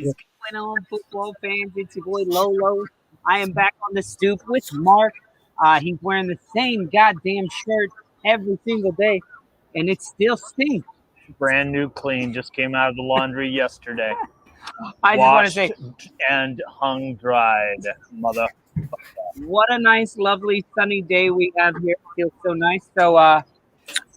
is going on, football fans? It's your boy Lolo. I am back on the stoop with Mark. He's wearing the same goddamn shirt every single day, and it still stinks. Brand new clean. Just came out of the laundry yesterday. I just want to say, and hung dried. Mother. what a nice, lovely, sunny day we have here. It feels so nice. So,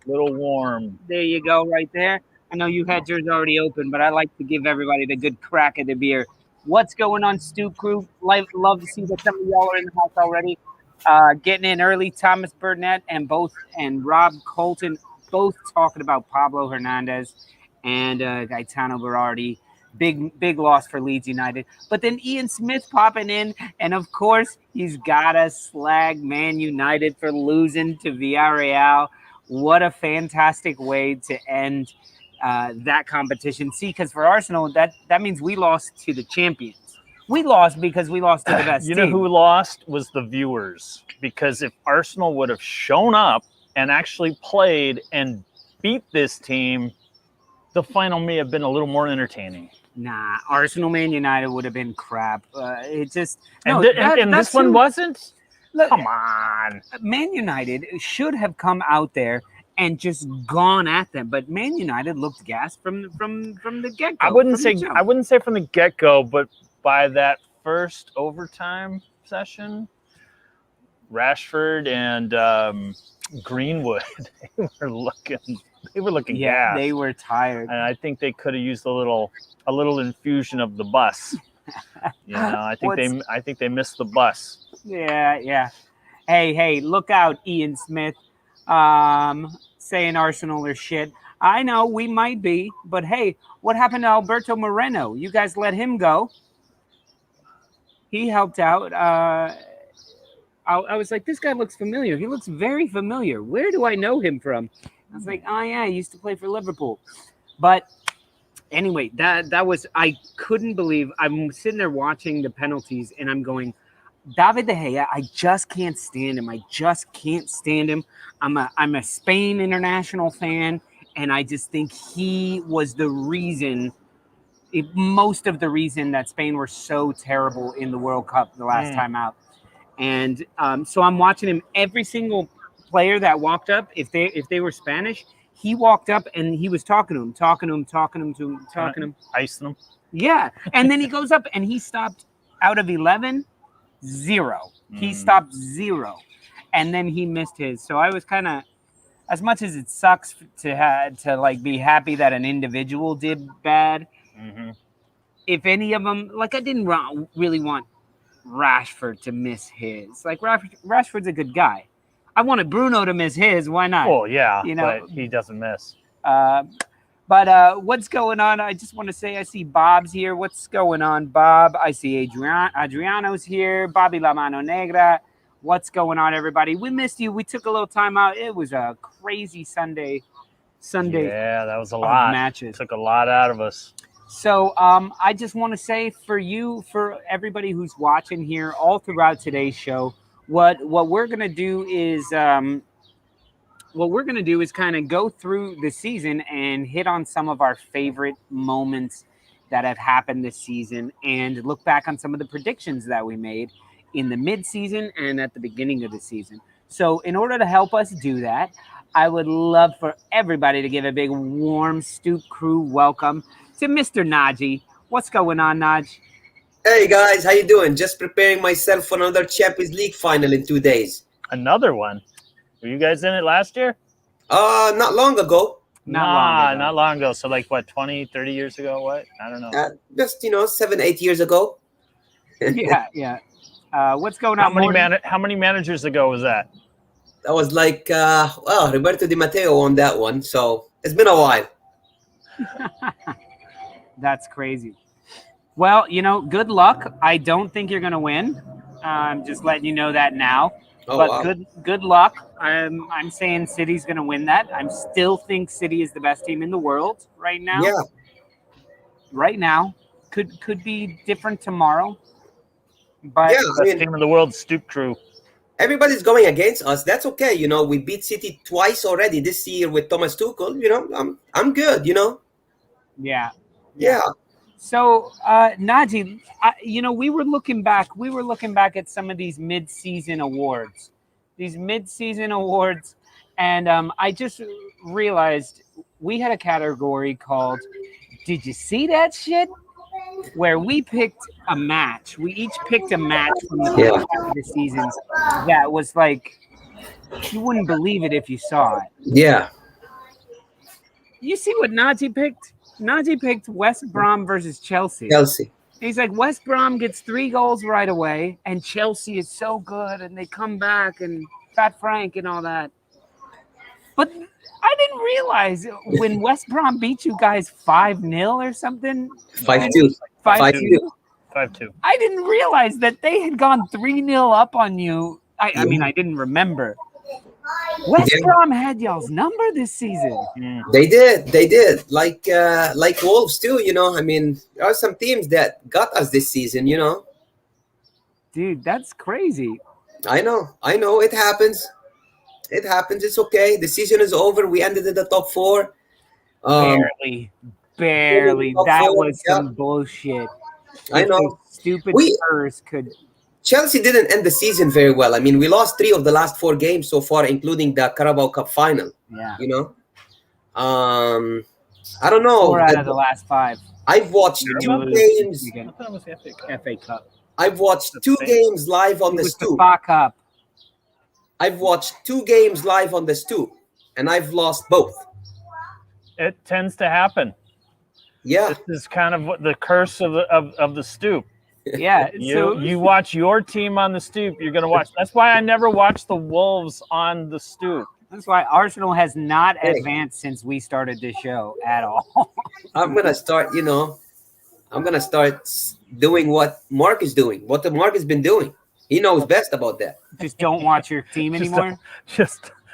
Little warm. there you go, right there. I know you had yours already open, but I like to give everybody the good crack of the beer. What's going on, Stoop Crew? Love to see that some of y'all are in the house already. Getting in early, Thomas Burnett and Rob Colton both talking about Pablo Hernandez and Gaetano Berardi. Big loss for Leeds United. But then Ian Smith popping in, and of course he's gotta slag Man United for losing to Villarreal. What a fantastic way to end that competition. See, because for Arsenal, that means we lost to the champions. We lost because we lost to the best You team. know who lost was the viewers. Because if Arsenal would have shown up and actually played and beat this team, the final may have been a little more entertaining. Nah, Arsenal Man United would have been crap. It just And, no, and this one wasn't? Look, Come on. Man United should have come out there and just gone at them, but Man United looked gassed from the get go. I wouldn't say from the get go, but by that first overtime session, Rashford and Greenwood, they were looking gassed. They were tired, and I think they could have used a little infusion of the bus. I think they missed the bus. Yeah. Hey, look out, Ian Smith. Saying Arsenal are shit. I know we might be, but hey, what happened to Alberto Moreno? You guys let him go. He helped out. I was like, this guy looks familiar. He looks very familiar. Where do I know him from? I was like, oh yeah, he used to play for Liverpool. But anyway, that was, I couldn't believe. I'm sitting there watching the penalties, and I'm going, David De Gea, I just can't stand him. I just can't stand him. I'm a Spain international fan, and I just think he was the reason, most of the reason that Spain were so terrible in the World Cup the last time out. And so I'm watching him. Every single player that walked up, if they were Spanish, he walked up and he was talking to him. Icing him. Yeah, and then he goes up and he stopped out of 11. 0. He stopped 0, and then he missed his. So I was kind of, as much as it sucks to like be happy that an individual did bad. Mm-hmm. If any of them, like I didn't really want Rashford to miss his. Like Rashford's a good guy. I wanted Bruno to miss his. Why not? Well, yeah, but he doesn't miss. But what's going on? I just want to say I see Bob's here. What's going on, Bob? I see Adriano's here. Bobby La Mano Negra. What's going on, everybody? We missed you. We took a little time out. It was a crazy Sunday. Yeah, that was a lot. Matches. It took a lot out of us. So I just want to say for everybody who's watching here all throughout today's show, what we're gonna do is kind of go through the season and hit on some of our favorite moments that have happened this season and look back on some of the predictions that we made in the mid-season and at the beginning of the season. So in order to help us do that, I would love for everybody to give a big warm Stoop Crew welcome to Mr. Naji. What's going on, Naj? Hey guys, how you doing? Just preparing myself for another Champions League final in 2 days. Another one? Were you guys in it last year? Not long ago. Not long ago. So like what, 20, 30 years ago? What? I don't know. Just 7, 8 years ago. Yeah. What's going on? How many managers ago was that? That was like Roberto Di Matteo on that one. So it's been a while. That's crazy. Well, good luck. I don't think you're gonna win. I'm just letting you know that now. Good luck. I'm saying City's going to win that. I still think City is the best team in the world right now. Yeah. Right now. Could be different tomorrow. But best team in the world, Stoop Crew. Everybody's going against us. That's okay. We beat City twice already this year with Thomas Tuchel. I'm good. Yeah. Yeah. So, Najee, we were looking back. We were looking back at some of these mid-season awards, and I just realized we had a category called "Did you see that shit?" where we picked a match. We each picked a match from the Yeah. first half of the season that was like you wouldn't believe it if you saw it. Yeah. You see what Najee picked? Najee picked West Brom versus Chelsea. Chelsea. He's like, West Brom gets 3 goals right away, and Chelsea is so good, and they come back, and Fat Frank and all that. But I didn't realize when West Brom beat you guys 5-0 or something. 5-2. 5-2. 5-2. I didn't realize that they had gone 3-0 up on you. I mean, I didn't remember. West Brom had y'all's number this season. They did. Like Wolves too, I mean, there are some teams that got us this season, Dude, that's crazy. I know. It happens. It's okay. The season is over. We ended in the top 4. Barely. That was some bullshit. I know. Those stupid Spurs could. Chelsea didn't end the season very well. I mean, we lost 3 of the last 4 games so far, including the Carabao Cup final. Yeah. I don't know. 4 out of the last 5. I've watched 2 games. I thought it was the FA Cup. I've watched 2 games live on the Stoop. FA Cup. I've watched 2 games live on the Stoop, and I've lost both. It tends to happen. Yeah. This is kind of what the curse of the Stoop. Yeah. You watch your team on the Stoop, you're going to watch. That's why I never watched the Wolves on the Stoop. That's why Arsenal has not advanced since we started this show at all. I'm going to start, doing what Mark is doing, what the Mark has been doing. He knows best about that. Just don't watch your team anymore?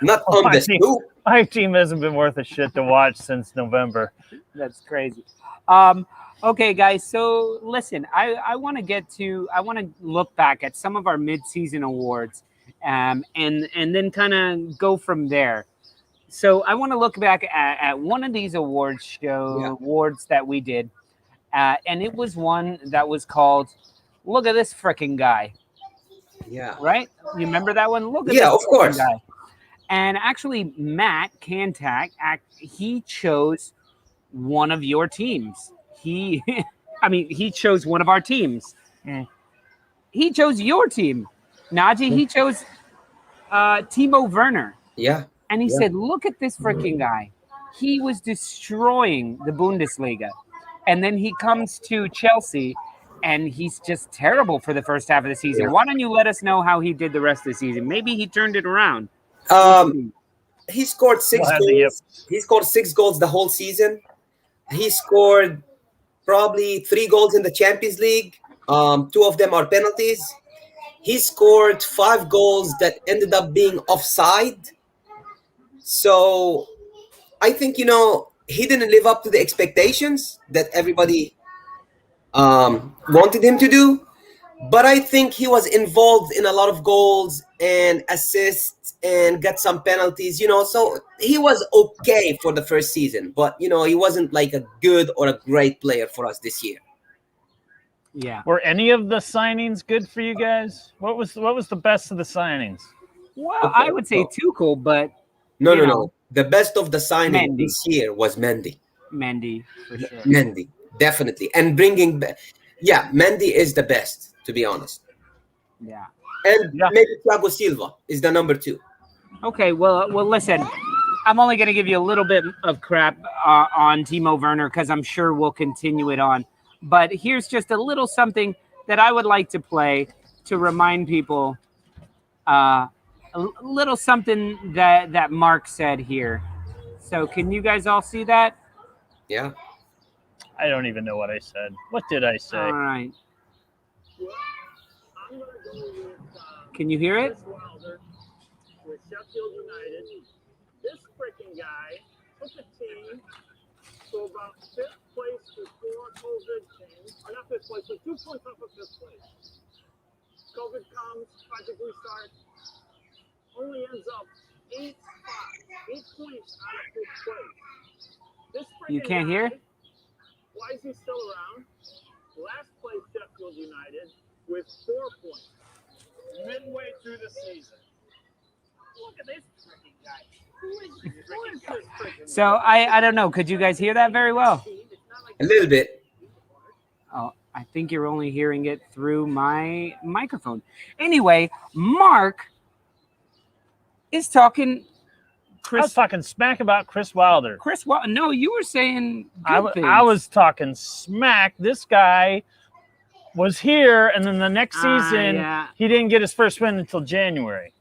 Not on the Stoop. My team hasn't been worth a shit to watch since November. That's crazy. Okay, guys. So listen, I want to look back at some of our mid-season awards, and then kind of go from there. So I want to look back at one of these awards that we did, and it was one that was called "Look at this freaking guy." Yeah. Right? You remember that one? Look at this of course. Guy. And actually, Matt Kantak, he chose one of your teams. He chose one of our teams. He chose your team. Najee, he chose Timo Werner. Yeah. And he said, look at this freaking guy. He was destroying the Bundesliga. And then he comes to Chelsea, and he's just terrible for the first half of the season. Why don't you let us know how he did the rest of the season? Maybe he turned it around. He scored 6 goals. He scored 6 goals the whole season. He scored probably 3 goals in the Champions League. 2 of them are penalties. He scored 5 goals that ended up being offside. So I think, he didn't live up to the expectations that everybody wanted him to do. But I think he was involved in a lot of goals and assists and got some penalties, so he was okay for the first season. But, he wasn't like a good or a great player for us this year. Yeah. Were any of the signings good for you guys? What was the best of the signings? Well, I would say Tuchel, but no. The best of the signings this year was Mendy. Mendy, for sure. Mendy, definitely. And Mendy is the best, to be honest. Yeah. And maybe Thiago Silva is the number 2. Okay, well, listen. I'm only going to give you a little bit of crap on Timo Werner because I'm sure we'll continue it on. But here's just a little something that I would like to play to remind people. A little something that Mark said here. So can you guys all see that? Yeah. I don't even know what I said. What did I say? All right. Can you hear it? With Sheffield United, this freaking guy took a team to about 5th place before COVID came. Or not 5th place, but 2 points off of 5th place. COVID comes, project restart, only ends up 8 points out of 5th place. This freaking You can't guy hear? why is he still around? Last place Sheffield United with 4 points midway through the season. Look at this freaking guy. Who is this freaking So I don't know. Could you guys hear that very well? A little bit. Oh, I think you're only hearing it through my microphone. Anyway, Mark is talking. I was talking smack about Chris Wilder. No, you were saying I things. was talking smack. This guy was here, and then the next season, he didn't get his first win until January.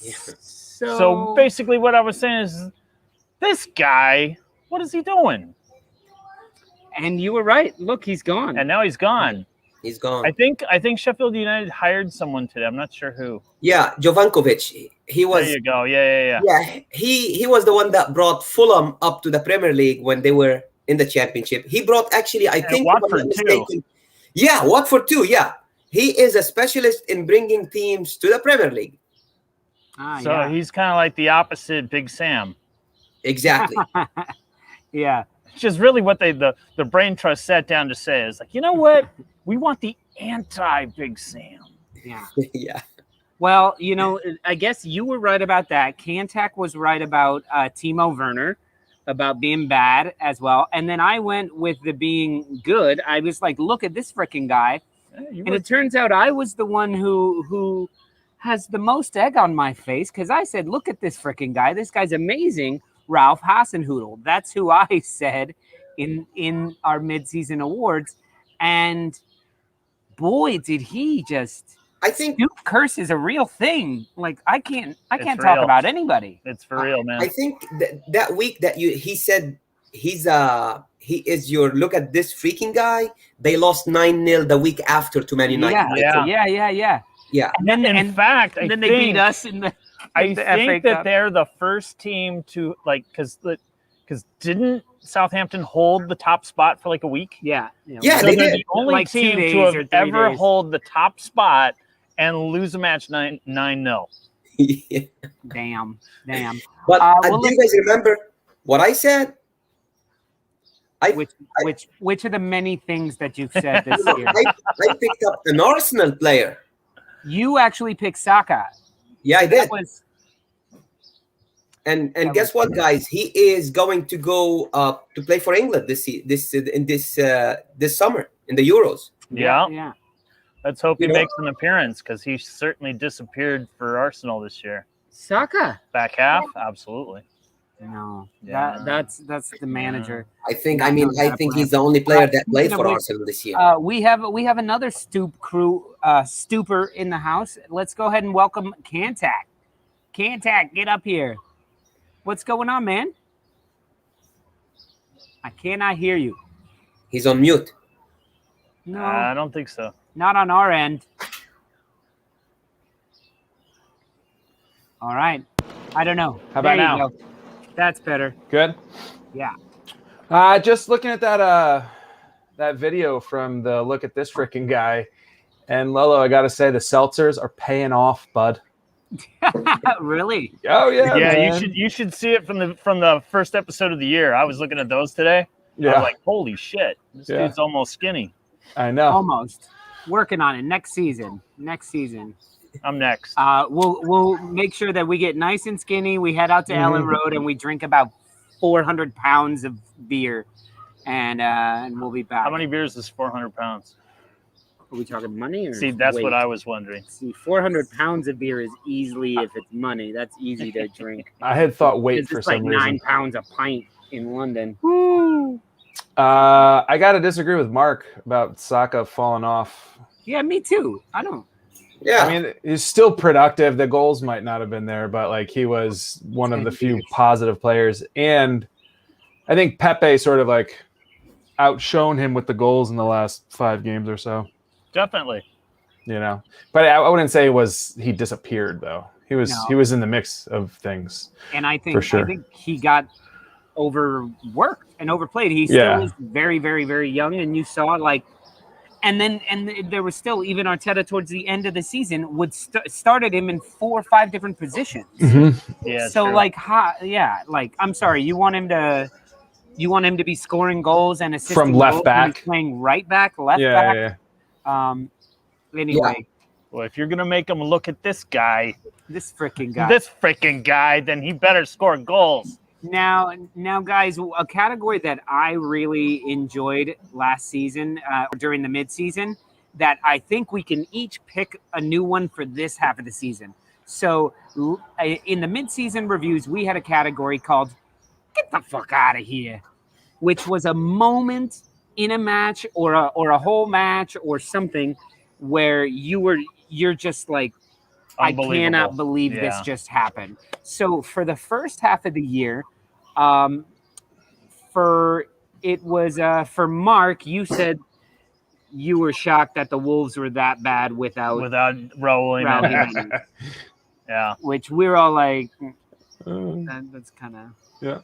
Yeah. So basically what I was saying is, this guy, what is he doing? And you were right. Look, he's gone. And now he's gone. He's gone. I think Sheffield United hired someone today. I'm not sure who. Yeah, Jovankovic. He was. There you go. Yeah. Yeah, he was the one that brought Fulham up to the Premier League when they were in the Championship. He brought actually, I think, Watford too. Yeah, Watford too. Yeah, he is a specialist in bringing teams to the Premier League. So he's kind of like the opposite Big Sam. Exactly. Yeah. Which is really what the brain trust sat down to say is like, you know what? We want the anti-Big Sam. Yeah. Yeah. Well, you know, I guess you were right about that. Kantak was right about Timo Werner, about being bad as well. And then I went with the being good. I was like, look at this freaking guy. And it turns out I was the one who has the most egg on my face because I said, look at this freaking guy. This guy's amazing. Ralph Hasenhüttl. That's who I said in our midseason awards. And boy, did he just... I think Stoop curse is a real thing. Like I can't It's talk real. about anybody. It's for real, man. I think that week that he said he is your look at this freaking guy. They lost 9-0 the week after to Man United. Yeah. Yeah. And then, In fact, they beat us in the. I the think FA that Cup. they're the first team to because didn't Southampton hold the top spot for like a week? Yeah, Yeah, So they they're did. the only Like 2 team days to or have 3 ever days. hold the top spot and lose a match 9-0. Yeah. Damn. But well, do you guys remember what I said? Which are the many things that you've said this year? I picked up an Arsenal player. You actually picked Saka. Yeah, I did. That And guess what, guys? He is going to go to play for England this summer in the Euros. Yeah. Let's hope he You know- makes an appearance because he certainly disappeared for Arsenal this year. Saka? Back half, absolutely. No. Yeah. That's the manager. I think he's the only player that played for Arsenal this year. We have another Stoop crew Stooper in the house. Let's go ahead and welcome Kantak. Kantak, get up here. What's going on, man? I cannot hear you. He's on mute. No, I don't think so. not on our end. All right. I don't know. How about There you now? go. That's better. Good. Yeah. Just looking at that video from the look at this freaking guy, and Lolo, I gotta say the seltzers are paying off, bud. Really? Oh yeah, Yeah, man. you should see it from the first episode of the year. I was looking at those today. Yeah, I'm like, holy shit, this Yeah. dude's almost skinny. I know. Almost. Working on it. Next season. I'm next. We'll make sure that we get nice and skinny. We head out to Ellen Road and we drink about 400 pounds of beer, and we'll be back. How many beers is 400 pounds? Are we talking money or See, that's weight? what I was wondering. See, 400 pounds of beer is easily, if it's money, that's easy to drink. I had thought weight for It's like some 9 reason. pounds a pint in London. I gotta disagree with Mark about Saka falling off. Yeah, me too. I don't. Yeah. I mean, he's still productive. The goals might not have been there, but like he was one of the few positive players. And I think Pepe sort of like outshone him with the goals in the last 5 games or so. Definitely. You know, but I wouldn't say he disappeared though. He was No. he was in the mix of things. And I think For sure. I think he got overworked and overplayed. He still is very, very, very young, and you saw like, and there was still even Arteta towards the end of the season would started him in 4 or 5 different positions. Yeah. So true. like, like I'm sorry, you want him to You want him to be scoring goals and assisting From left goals when he's back? playing right back, left back. Anyway, Well, if you're gonna make him look at this guy, this freaking guy, then he better score goals. Now, guys, a category that I really enjoyed last season during the midseason that I think we can each pick a new one for this half of the season. So in the midseason reviews, we had a category called "Get the fuck out of here," which was a moment in a match or a whole match or something where you're just like, I cannot believe this just happened. So for the first half of the year, for Mark, you said you were shocked that the Wolves were that bad without Raul Jimenez. Yeah, which we're all like, that's kind of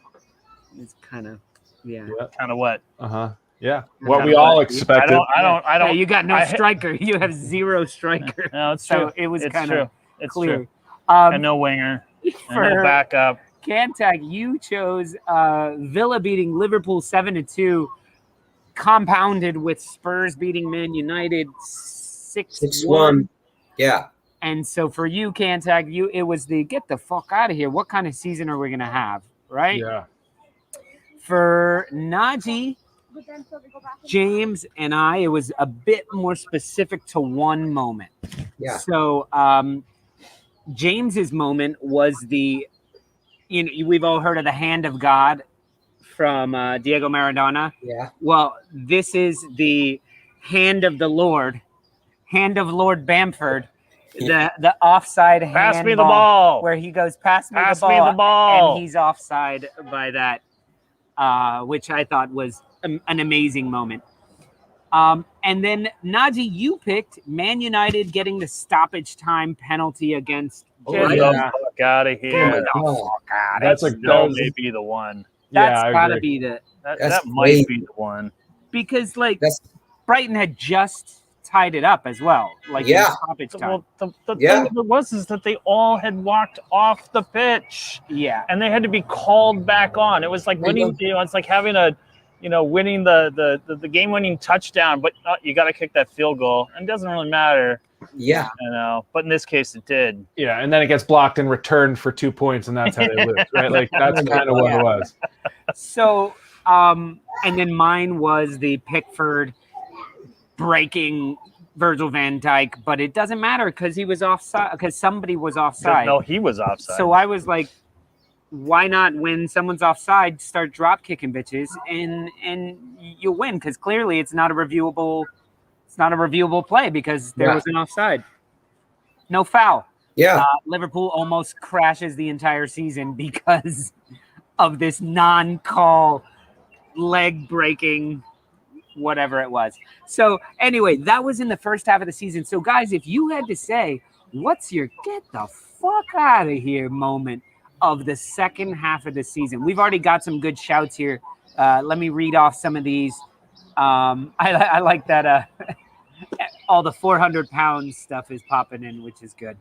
it's kind of kind of what? Yeah, what we all expected. I don't. You got no striker. You have zero striker. No, it's so true. it was It's kind true. of It's clear. true. And no winger. And no backup. Cantac, you chose Villa beating Liverpool 7-2, compounded with Spurs beating Man United 6-1. Yeah. And so for you, Cantac, it was the get the fuck out of here. What kind of season are we gonna have, right? Yeah. For Najee, James, and I, it was a bit more specific to one moment. Yeah. So James's moment was we've all heard of the hand of God from Diego Maradona. Yeah. Well, this is the hand of the Lord, hand of Lord Bamford, the offside hand. Pass me the ball. Where he goes, pass me the ball. And he's offside by that, which I thought was an amazing moment. And then, Najee, you picked Man United getting the stoppage time penalty against. Get the fuck out of here. That's that may be the one. That's gotta be that might be the one. Because Brighton had just tied it up as well. Stoppage time. Well, the thing was that they all had walked off the pitch. Yeah. And they had to be called back on. It was like winning, it's like having winning the game-winning touchdown, but you got to kick that field goal. And it doesn't really matter. Yeah. But in this case, it did. Yeah, and then it gets blocked in return for 2 points, and that's how they lose, right? Like, that's kind of what it was. So, and then mine was the Pickford breaking Virgil van Dijk, but it doesn't matter because he was offside, because somebody was offside. No, he was offside. So I was like, why not, when someone's offside, start drop kicking bitches and you'll win, because clearly it's not a reviewable play because there was an offside. No foul. Yeah. Liverpool almost crashes the entire season because of this non-call leg breaking whatever it was. So anyway, that was in the first half of the season. So guys, if you had to say, what's your get the fuck out of here moment of the second half of the season? We've already got some good shouts here. Let me read off some of these. I like that all the 400-pound stuff is popping in, which is good.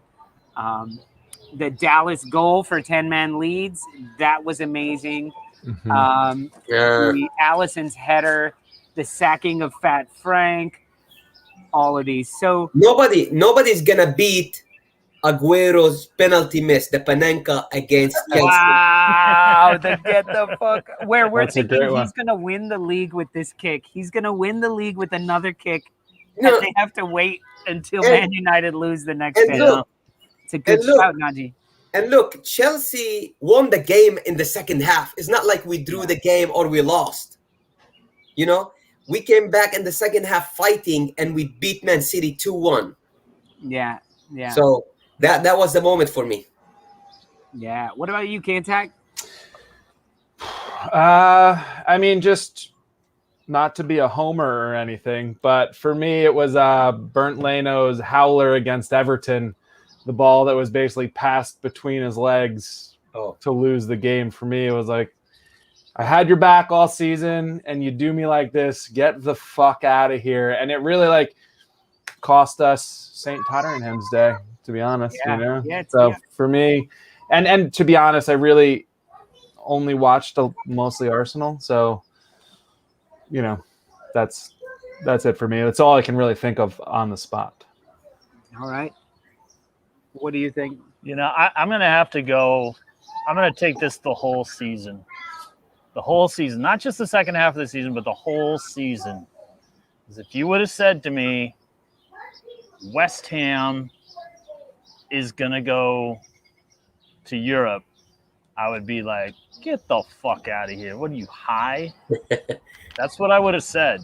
The Dallas goal for 10-man Leeds, that was amazing. Mm-hmm. The Allison's header, the sacking of Fat Frank, all of these. So nobody's gonna beat Aguero's penalty miss, the Panenka against Chelsea. Wow, get the fuck. Where we're thinking he's going to win the league with this kick. He's going to win the league with another kick. And they have to wait until Man United lose the next day. It's a good shout, Najee. And look, Chelsea won the game in the second half. It's not like we drew the game or we lost. We came back in the second half fighting and we beat Man City 2-1. Yeah. So that was the moment for me. Yeah. What about you, Cantac? I mean, just not to be a homer or anything, but for me, it was Bernd Leno's howler against Everton, the ball that was basically passed between his legs to lose the game. For me, it was like, I had your back all season, and you do me like this. Get the fuck out of here. And it really cost us St. Tottenham's Day, to be honest. Yeah. For me, and to be honest, I really only watched mostly Arsenal, so that's it for me. That's all I can really think of on the spot. All right. What do you think? I'm going to have to go. I'm going to take this the whole season. The whole season, not just the second half of the season, but the whole season. Because if you would have said to me, West Ham is going to go to Europe, I would be like, get the fuck out of here. What are you, high? That's what I would have said.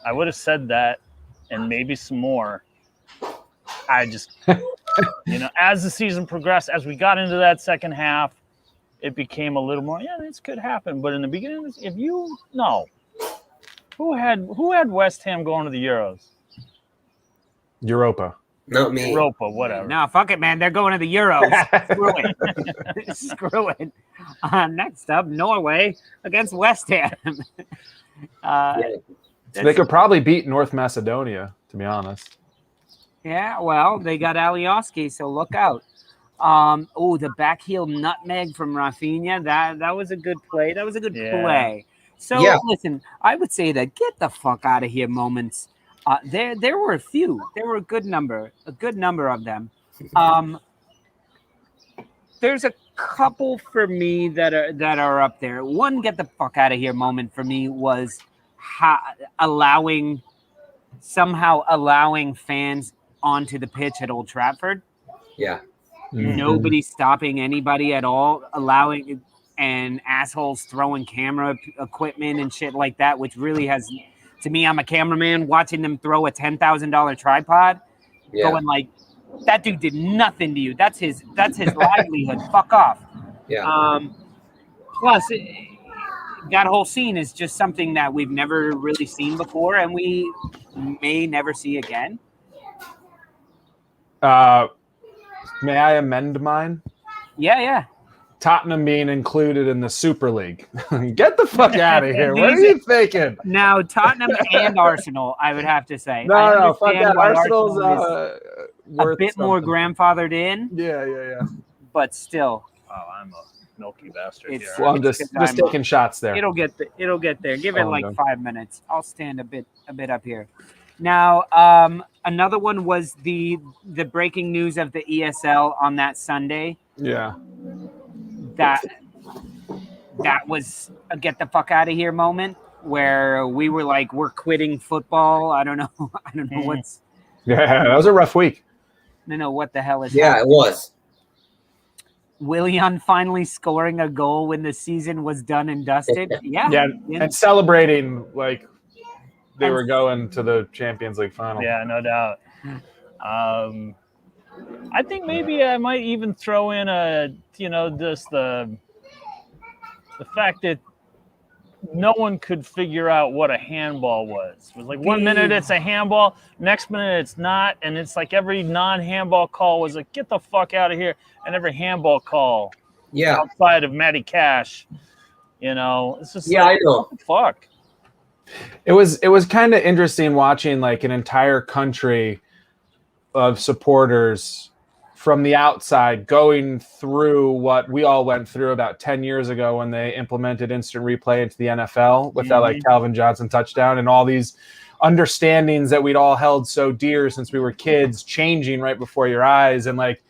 I would have said that and maybe some more. I just, as the season progressed, as we got into that second half, it became a little more, this could happen. But in the beginning, who had West Ham going to the Euros? Europa. Not me. Europa, whatever. No, fuck it, man. They're going to the Euros. Screw it. Screw it. Next up, Norway against West Ham. They could probably beat North Macedonia, to be honest. Yeah, well, they got Alioski, so look out. The back heel nutmeg from Rafinha. That was a good play. That was a good play. So listen, I would say that get the fuck out of here moments. There were a few. There were a good number of them. There's a couple for me that are up there. One get the fuck out of here moment for me was allowing fans onto the pitch at Old Trafford. Yeah. Mm-hmm. Nobody stopping anybody at all, and assholes throwing camera equipment and shit like that, which really has, to me, I'm a cameraman watching them throw a $10,000 tripod, going like, that dude did nothing to you. That's his livelihood. Fuck off. Yeah. Plus, that whole scene is just something that we've never really seen before, and we may never see again. May I amend mine? Yeah. Tottenham being included in the Super League. Get the fuck out of here. What are you thinking? Now, Tottenham and Arsenal, I would have to say. No, fuck that. Arsenal's worth a bit something. more grandfathered in. Yeah. But still. Oh, I'm a milky bastard here. Well, I'm just taking shots there. It'll get there. Give it like 5 minutes. I'll stand a bit up here. Now, another one was the breaking news of the ESL on that Sunday. Yeah. That was a get the fuck out of here moment where we were like, we're quitting football. I don't know what's. Yeah, that was a rough week. No, what the hell is Yeah, happening? it was. Willian finally scoring a goal when the season was done and dusted. Yeah. And celebrating like they were going to the Champions League final. Yeah, no doubt. I think maybe I might even throw in just the fact that no one could figure out what a handball was. It was like 1 minute it's a handball, next minute it's not, and it's like every non-handball call was like, get the fuck out of here, and every handball call outside of Matty Cash, it's just I know. What the fuck? It was kind of interesting watching like an entire country of supporters from the outside going through what we all went through about 10 years ago when they implemented instant replay into the NFL with that like Calvin Johnson touchdown and all these understandings that we'd all held so dear since we were kids changing right before your eyes, and like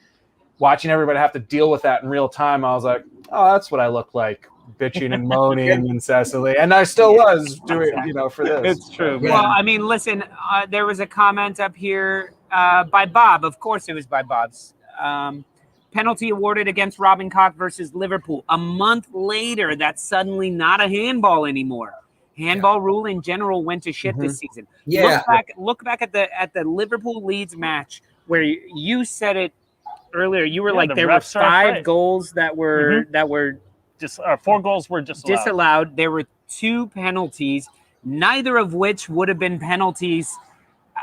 watching everybody have to deal with that in real time. I was like, oh, that's what I look like, bitching and moaning incessantly, and I still was doing for this. It's true. Yeah. Well, I mean, listen, there was a comment up here by Bob. Of course it was by Bob's. Penalty awarded against Robin Koch versus Liverpool. A month later, that's suddenly not a handball anymore. Handball rule in general went to shit this season. Yeah. Look back at the Liverpool Leeds match where you said it earlier. You were like, there were 5 goals that were just 4 goals were disallowed. There were 2 penalties, neither of which would have been penalties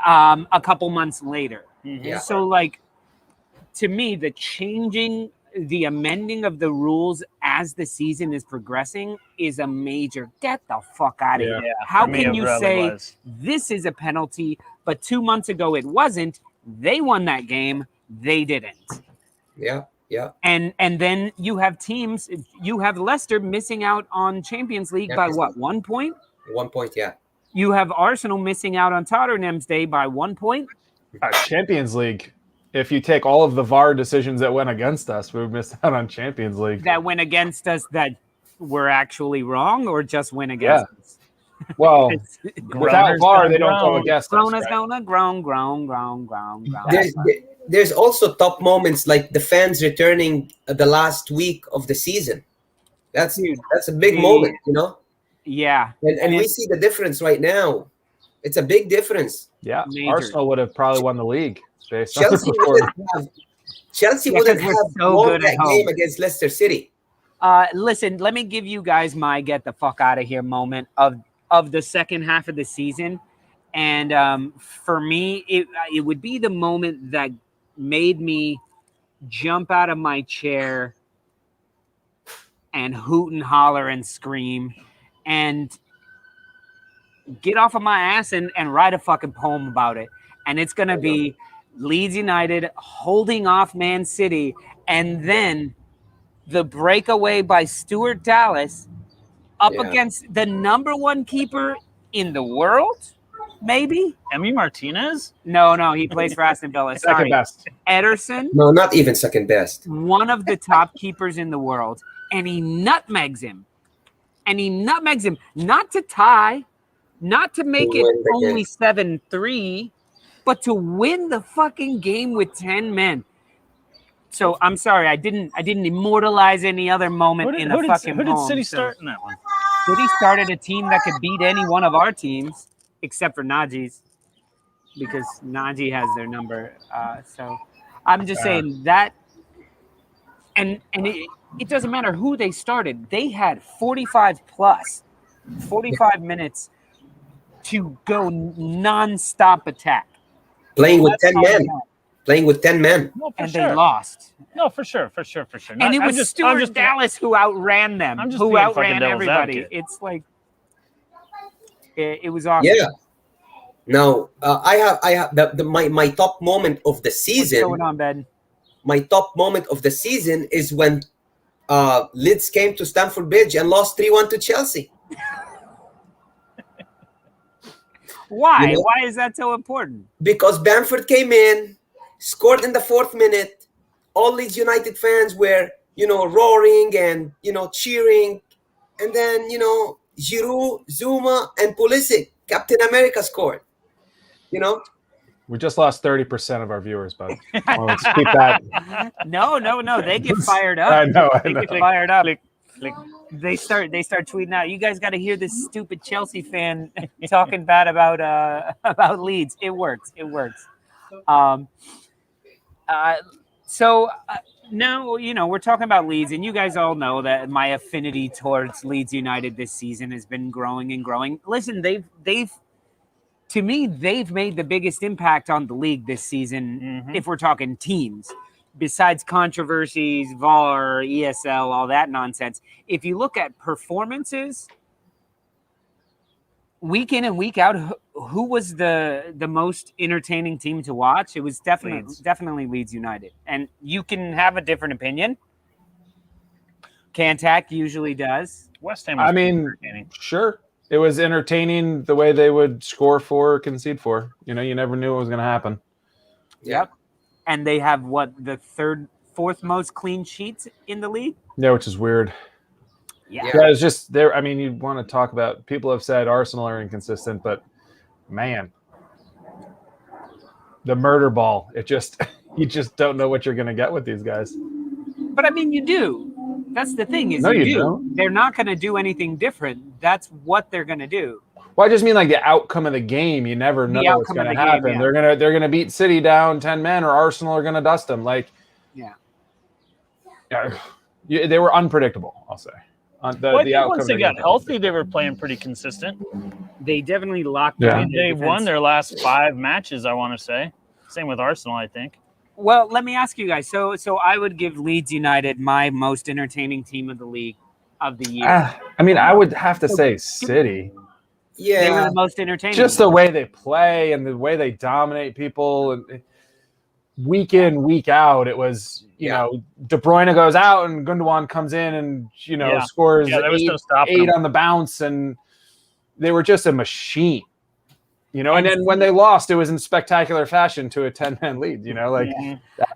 a couple months later. Yeah. So like, to me, the amending of the rules as the season is progressing is a major get the fuck out of here. Yeah, How can you say this is a penalty, but 2 months ago it wasn't? They won that game. They didn't. Yeah. Yeah. And then you have teams. You have Leicester missing out on Champions League by what? 1 point. 1 point. Yeah. You have Arsenal missing out on Tottenham's Day by 1 point. Champions League. If you take all of the VAR decisions that went against us, we would miss out on Champions League. That went against us that were actually wrong, or just went against us? Well, without VAR, they don't go against us. Grown gonna grown. There's also top moments like the fans returning the last week of the season. That's a big moment, you know. Yeah, and we see the difference right now. It's a big difference. Yeah, Major. Arsenal would have probably won the league. Chelsea wouldn't have won that game against Leicester City. Listen, let me give you guys my get the fuck out of here moment of the second half of the season. And for me, it would be the moment that made me jump out of my chair and hoot and holler and scream and get off of my ass and write a fucking poem about it. And it's going to be Leeds United holding off Man City, and then the breakaway by Stuart Dallas up against the number one keeper in the world, maybe? Emi Martinez? No, he plays for Aston Villa. Second best. Ederson. No, not even second best. One of the top keepers in the world, and he nutmegs him. Not to tie, not to make it only 7-3, but to win the fucking game with 10 men. So I'm sorry, I didn't immortalize any other moment in the fucking poem. Who did City so start in that one? City started a team that could beat any one of our teams, except for Naji's, because Naji has their number. So I'm just saying that, and it doesn't matter who they started. They had 45 minutes to go non-stop attack. Playing with 10 men. No, they lost. No, for sure. And it was Stuart Dallas who outran them, who outran everybody. It's like it was awesome. Yeah. Now I have my top moment of the season. What's going on, Ben? My top moment of the season is when Leeds came to Stamford Bridge and lost 3-1 to Chelsea. Why? You know, why is that so important? Because Bamford came in, scored in the 4th minute. All Leeds United fans were, roaring and, cheering. And then, Giroud, Zuma, and Pulisic, Captain America scored. We just lost 30% of our viewers, bud. Let's keep that. No. They get fired up. I know. They get fired up. They start tweeting out. You guys got to hear this stupid Chelsea fan talking bad about Leeds. It works. So now we're talking about Leeds, and you guys all know that my affinity towards Leeds United this season has been growing and growing. Listen, they've to me made the biggest impact on the league this season. If we're talking teams. Besides controversies, VAR, ESL, all that nonsense, if you look at performances, week in and week out, who was the most entertaining team to watch? It was definitely Leeds United. And you can have a different opinion. Cantac usually does. West Ham was entertaining. Sure. It was entertaining the way they would score for or concede for. You never knew what was going to happen. Yep. And they have the fourth most clean sheets in the league? Yeah, which is weird. Yeah, it's just there. I mean, you want to talk about, people have said Arsenal are inconsistent, but man, the murder ball, you just don't know what you're going to get with these guys. But I mean, you do. That's the thing is you do. Don't. They're not going to do anything different. That's what they're going to do. Well, I just mean like the outcome of the game. You never know what's going to happen. Game, yeah. They're gonna beat City down 10 men, or Arsenal are going to dust them. They were unpredictable. I'll say. I think once they got healthy, they were playing pretty consistent. They definitely locked in. They've won their last 5 matches. I want to say. Same with Arsenal, I think. Well, let me ask you guys. So I would give Leeds United my most entertaining team of the league of the year. I mean, I would have to say City. Yeah, they were the most entertaining. Just the way they play and the way they dominate people. And week in, week out, it was, you know, De Bruyne goes out and Gundogan comes in and, you know, scores there was no stopping eight them. on the bounce, and they were just a machine. You know, and then when they lost, it was in spectacular fashion to a 10-man lead. You know, like,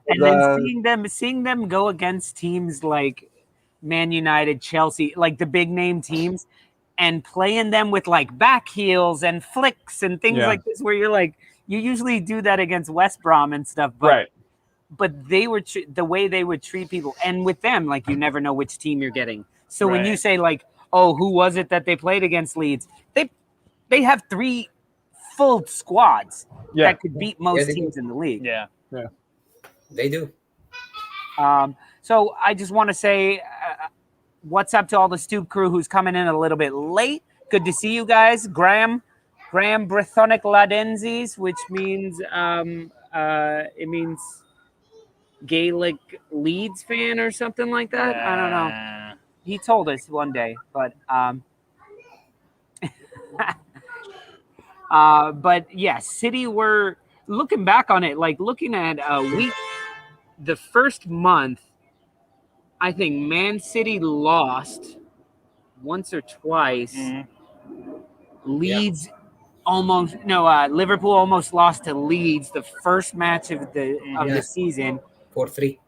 and then seeing them go against teams like Man United, Chelsea, like the big name teams, and playing them with like back heels and flicks and things like this, where you're like, you usually do that against West Brom and stuff, but they were the way they would treat people, and with them, like, you never know which team you're getting. So when you say like, oh, who was it that they played against Leeds? They have 3 full squads that could beat most teams in the league. Yeah, they do. So I just want to say what's up to all the Stoop crew who's coming in a little bit late. Good to see you guys. Graham Brethonic Ladenses, which means it means Gaelic Leeds fan or something like that. I don't know. He told us one day, but but yeah, City were looking back on it, like looking at the first month, I think Man City lost once or twice. Leeds Liverpool almost lost to Leeds the first match of the season. 4-3.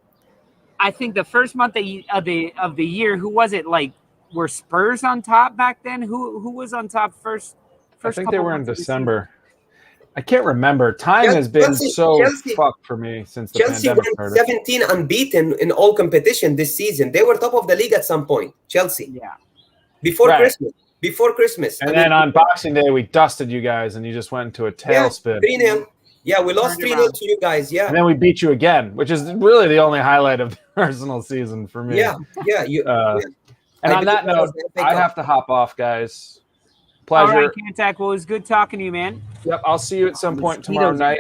I think the first month of the year, who was it? Like, were Spurs on top back then? Who was on top first? I think they were in December. I can't remember. Time has been fucked for me since the pandemic started. 17 unbeaten in all competition this season. They were top of the league at some point. Chelsea. Yeah. Before Christmas. And then on Boxing Day, we dusted you guys, and you just went into a tailspin. 3-0. Yeah, we lost 3-0 to you guys. Yeah. And then we beat you again, which is really the only highlight of the Arsenal season for me. Yeah. And on that note, I have to hop off, guys. Pleasure. All right, Cantac. Well, it was good talking to you, man. Yep, I'll see you at some point tomorrow night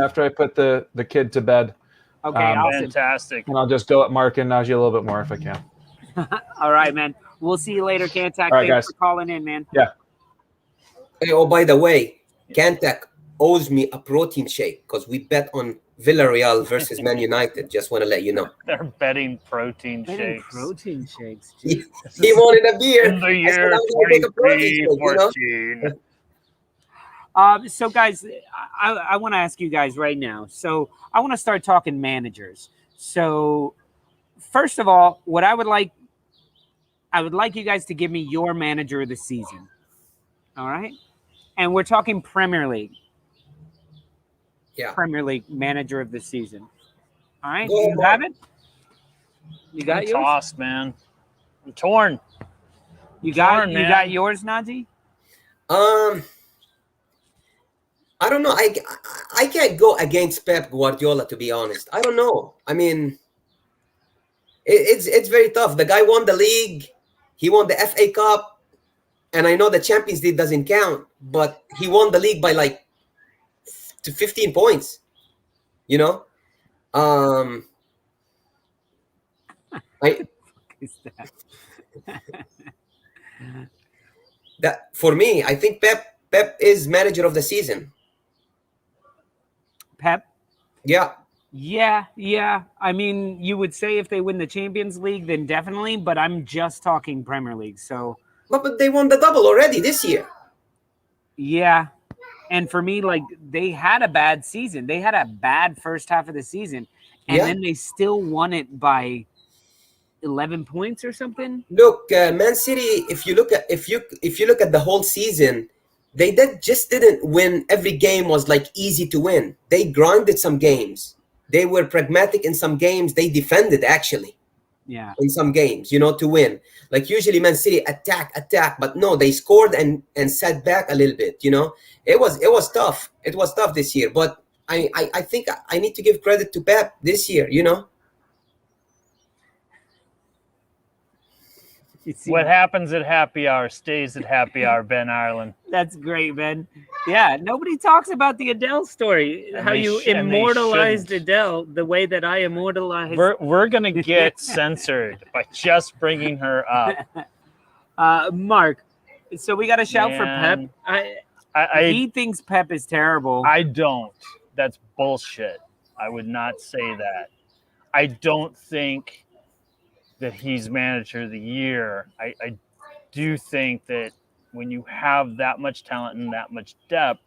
after I put the kid to bed. Okay, awesome. Fantastic. And I'll just go at Mark and Najee a little bit more if I can. All right, man. We'll see you later, Cantac. All right, Thanks guys. for calling in, man. Yeah. Hey, oh, by the way, Cantac owes me a protein shake because we bet on Villarreal versus Man United. Just want to let you know. They're betting protein shakes. Protein shakes. He wanted a beer. In the year 2014. So, guys, I want to ask you guys right now. So, I want to start talking managers. So, first of all, what I would like you guys to give me your manager of the season. All right? And we're talking Premier League. Yeah. Premier League manager of the season. All right? Go You have it? You got yours? Tossed, man. I'm torn. You got yours, Najee? I don't know. I can't go against Pep Guardiola, to be honest. I don't know. I mean, it's very tough. The guy won the league. He won the FA Cup. And I know the Champions League doesn't count, but he won the league by like to 15 points. You know? That for me, I think Pep is manager of the season. Pep? Yeah. Yeah. I mean, you would say if they win the Champions League, then definitely, but I'm just talking Premier League. So, but they won the double already this year. Yeah. And for me, like, they had a bad season. They had a bad first half of the season, and then they still won it by 11 points or something. Look, Man City. If you look at the whole season, they just didn't win. Every game was like easy to win. They grinded some games. They were pragmatic in some games. They defended actually. Yeah. In some games, to win. Like usually Man City attack, but no, they scored and sat back a little bit, It was tough. It was tough this year, but I think I need to give credit to Pep this year, What happens at happy hour stays at happy hour, Ben Ireland. That's great, Ben. Yeah, nobody talks about the Adele story, how you immortalized Adele the way that I immortalized. We're going to get censored by just bringing her up. Mark, so we got a shout for Pep. He thinks Pep is terrible. I don't. That's bullshit. I would not say that. I don't think that he's manager of the year. I do think that when you have that much talent and that much depth,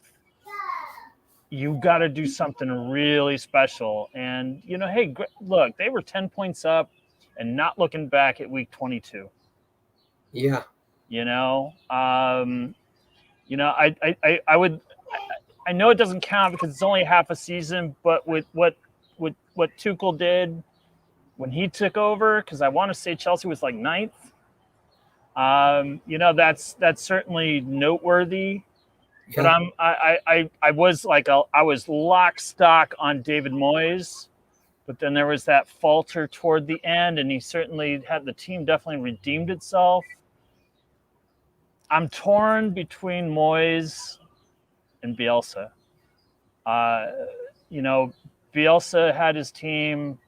you got to do something really special. And, hey, look, they were 10 points up and not looking back at week 22. Yeah. I would, I know it doesn't count because it's only half a season, but with what Tuchel did when he took over, because I want to say Chelsea was like 9th. That's certainly noteworthy. But I was lock stock on David Moyes, but then there was that falter toward the end, and he certainly had the team definitely redeemed itself. I'm torn between Moyes and Bielsa. Bielsa had his team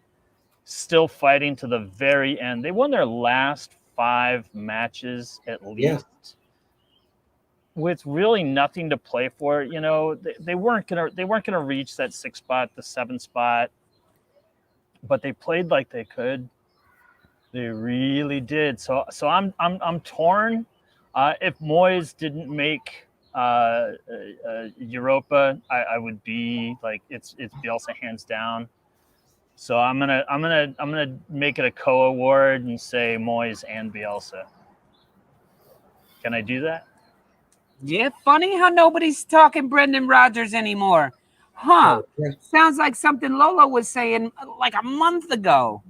still fighting to the very end. They won their last 5 matches at least. With really nothing to play for. They weren't gonna reach that 6th spot, the 7th spot, but they played like they could. They really did. So I'm torn. If Moyes didn't make Europa, I would be like it's Bielsa hands down. So I'm gonna make it a co-award and say Moyes and Bielsa. Can I do that? Yeah, funny how nobody's talking Brendan Rodgers anymore. Huh. Sounds like something Lolo was saying like a month ago.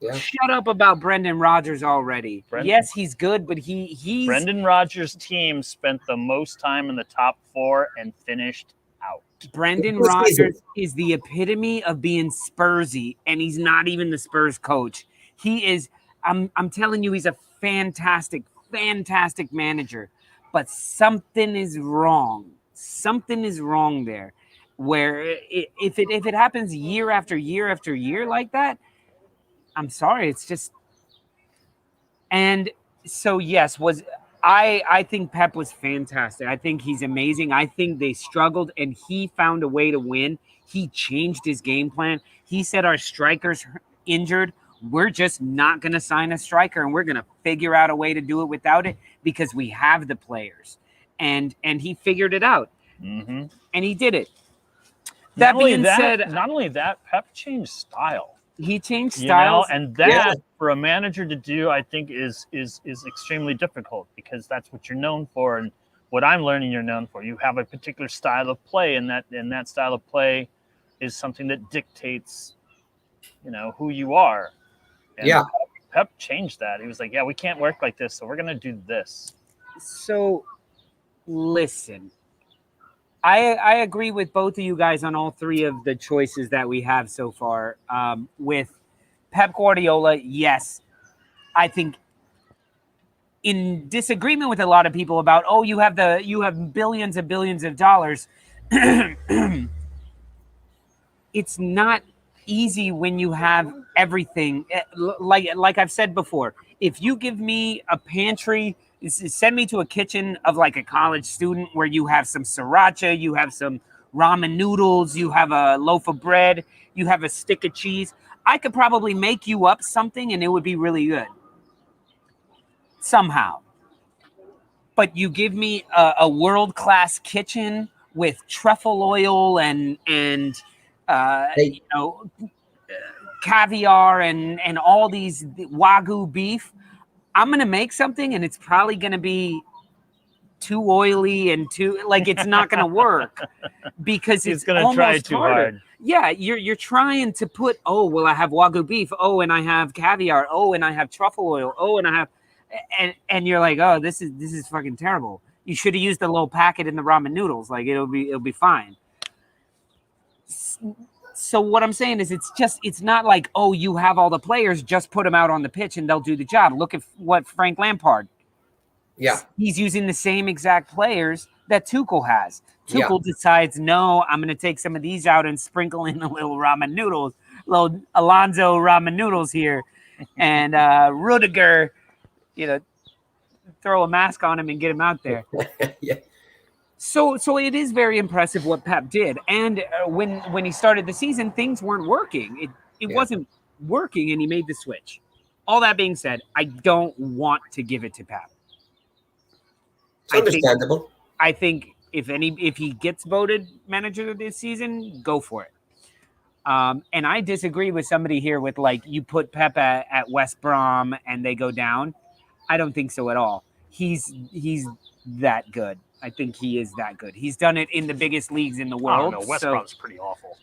Yeah. Shut up about Brendan Rodgers already. Yes, he's good, but he's... Brendan Rodgers' team spent the most time in the top 4 and finished out. Brendan Rodgers is the epitome of being Spursy, and he's not even the Spurs coach. He is... I'm telling you, he's a fantastic manager. But something is wrong. Something is wrong there. Where if it happens year after year after year like that, I'm sorry, it's just. And so yes, I think Pep was fantastic. I think he's amazing. I think they struggled and he found a way to win. He changed his game plan. He said our strikers injured. We're just not going to sign a striker, and we're going to figure out a way to do it without it because we have the players. And he figured it out. Mm-hmm. And he did it. That being said, not only that, Pep changed style. He changed styles. And that for a manager to do, I think is extremely difficult because that's what you're known for. And what I'm learning you're known for. You have a particular style of play, and that style of play is something that dictates, who you are. And Pep changed that. He was like, we can't work like this, so we're going to do this. So, listen, I agree with both of you guys on all 3 of the choices that we have so far. With Pep Guardiola, yes, I think in disagreement with a lot of people about, you have billions and billions of dollars. It's not easy when you have everything. Like I've said before, if you give me a pantry, send me to a kitchen of like a college student where you have some sriracha, you have some ramen noodles, you have a loaf of bread, you have a stick of cheese, I could probably make you up something and it would be really good somehow. But you give me a world-class kitchen with truffle oil and caviar and all these Wagyu beef, I'm going to make something and it's probably going to be too oily and it's not going to work because it's going to try too hard. Yeah, you're trying to put, I have Wagyu beef, and I have caviar, and I have truffle oil, and I have, and you're like, this is fucking terrible. You should have used the little packet in the ramen noodles. Like it'll be fine. So what I'm saying is it's not like, you have all the players, just put them out on the pitch and they'll do the job. Look at what Frank Lampard. Yeah. He's using the same exact players that Tuchel has. Tuchel decides, no, I'm going to take some of these out and sprinkle in a little ramen noodles, little Alonso ramen noodles here. And Rudiger, throw a mask on him and get him out there. So it is very impressive what Pep did. And when he started the season, things weren't working. It wasn't working, and he made the switch. All that being said, I don't want to give it to Pep. It's understandable. I think if he gets voted manager of this season, go for it. And I disagree with somebody here with like you put Pep at West Brom and they go down. I don't think so at all. He's that good. I think he is that good. He's done it in the biggest leagues in the world. I don't know. West Brom's pretty awful.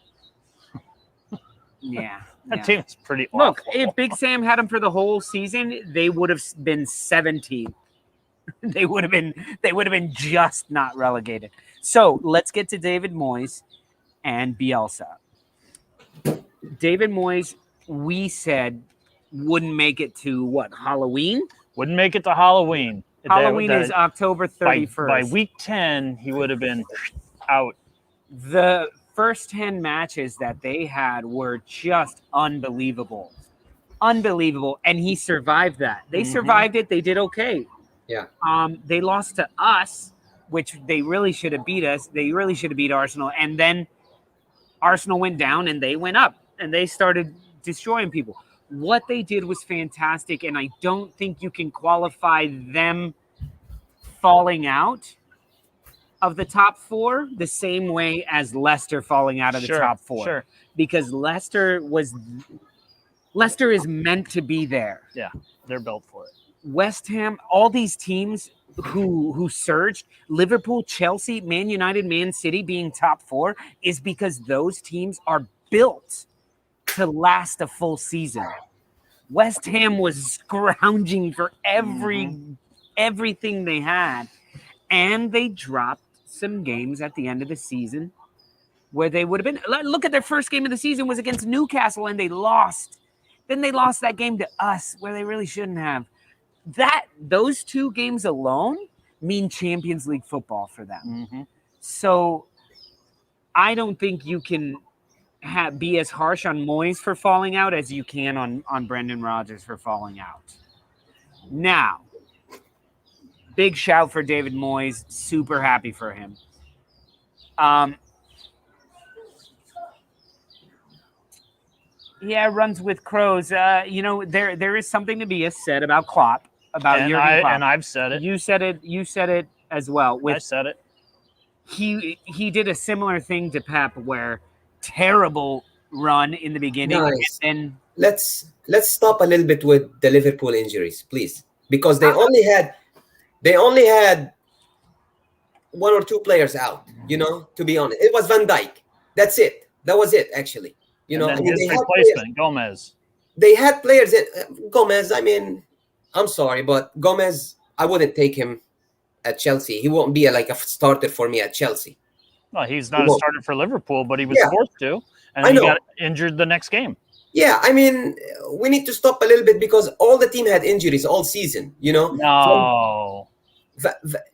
Yeah. That team's pretty awful. Look, if Big Sam had him for the whole season, they would have been 17th. They would have been just not relegated. So let's get to David Moyes and Bielsa. David Moyes, we said, wouldn't make it to what, Halloween? Wouldn't make it to Halloween. Halloween is October 31st. By week 10, he would have been out. The first 10 matches that they had were just unbelievable. Unbelievable. And he survived that. They survived it. They did okay. Yeah. They lost to us, which they really should have beat us. They really should have beat Arsenal. And then Arsenal went down and they went up and they started destroying people. What they did was fantastic, and I don't think you can qualify them falling out of the top four the same way as Leicester falling out of the top four. Sure. Because Leicester is meant to be there. Yeah, they're built for it. West Ham, all these teams who surged, Liverpool, Chelsea, Man United, Man City being top four is because those teams are built to last a full season. West Ham was scrounging for everything they had, and they dropped some games at the end of the season where they would have been. Look at their first game of the season was against Newcastle, and they lost. Then they lost that game to us where they really shouldn't have. Those two games alone mean Champions League football for them. So I don't think you can be as harsh on Moyes for falling out as you can on Brendan Rodgers for falling out. Now, big shout for David Moyes. Super happy for him. Yeah, runs with crows. There is something to be said about Klopp. About Jurgen Klopp. And I've said it. You said it as well. I said it. He did a similar thing to Pep where terrible run in the beginning. Nice. And let's stop a little bit with the Liverpool injuries, please, because they only had one or two players out. To be honest, it was Van Dijk. That's it. That was it, actually. His replacement, Gomez. They had players. Gomez. I mean, I'm sorry, but Gomez, I wouldn't take him at Chelsea. He won't be a starter for me at Chelsea. No, he's not a starter for Liverpool, but he was forced to, and he got injured the next game. Yeah, I mean, we need to stop a little bit because all the team had injuries all season, No.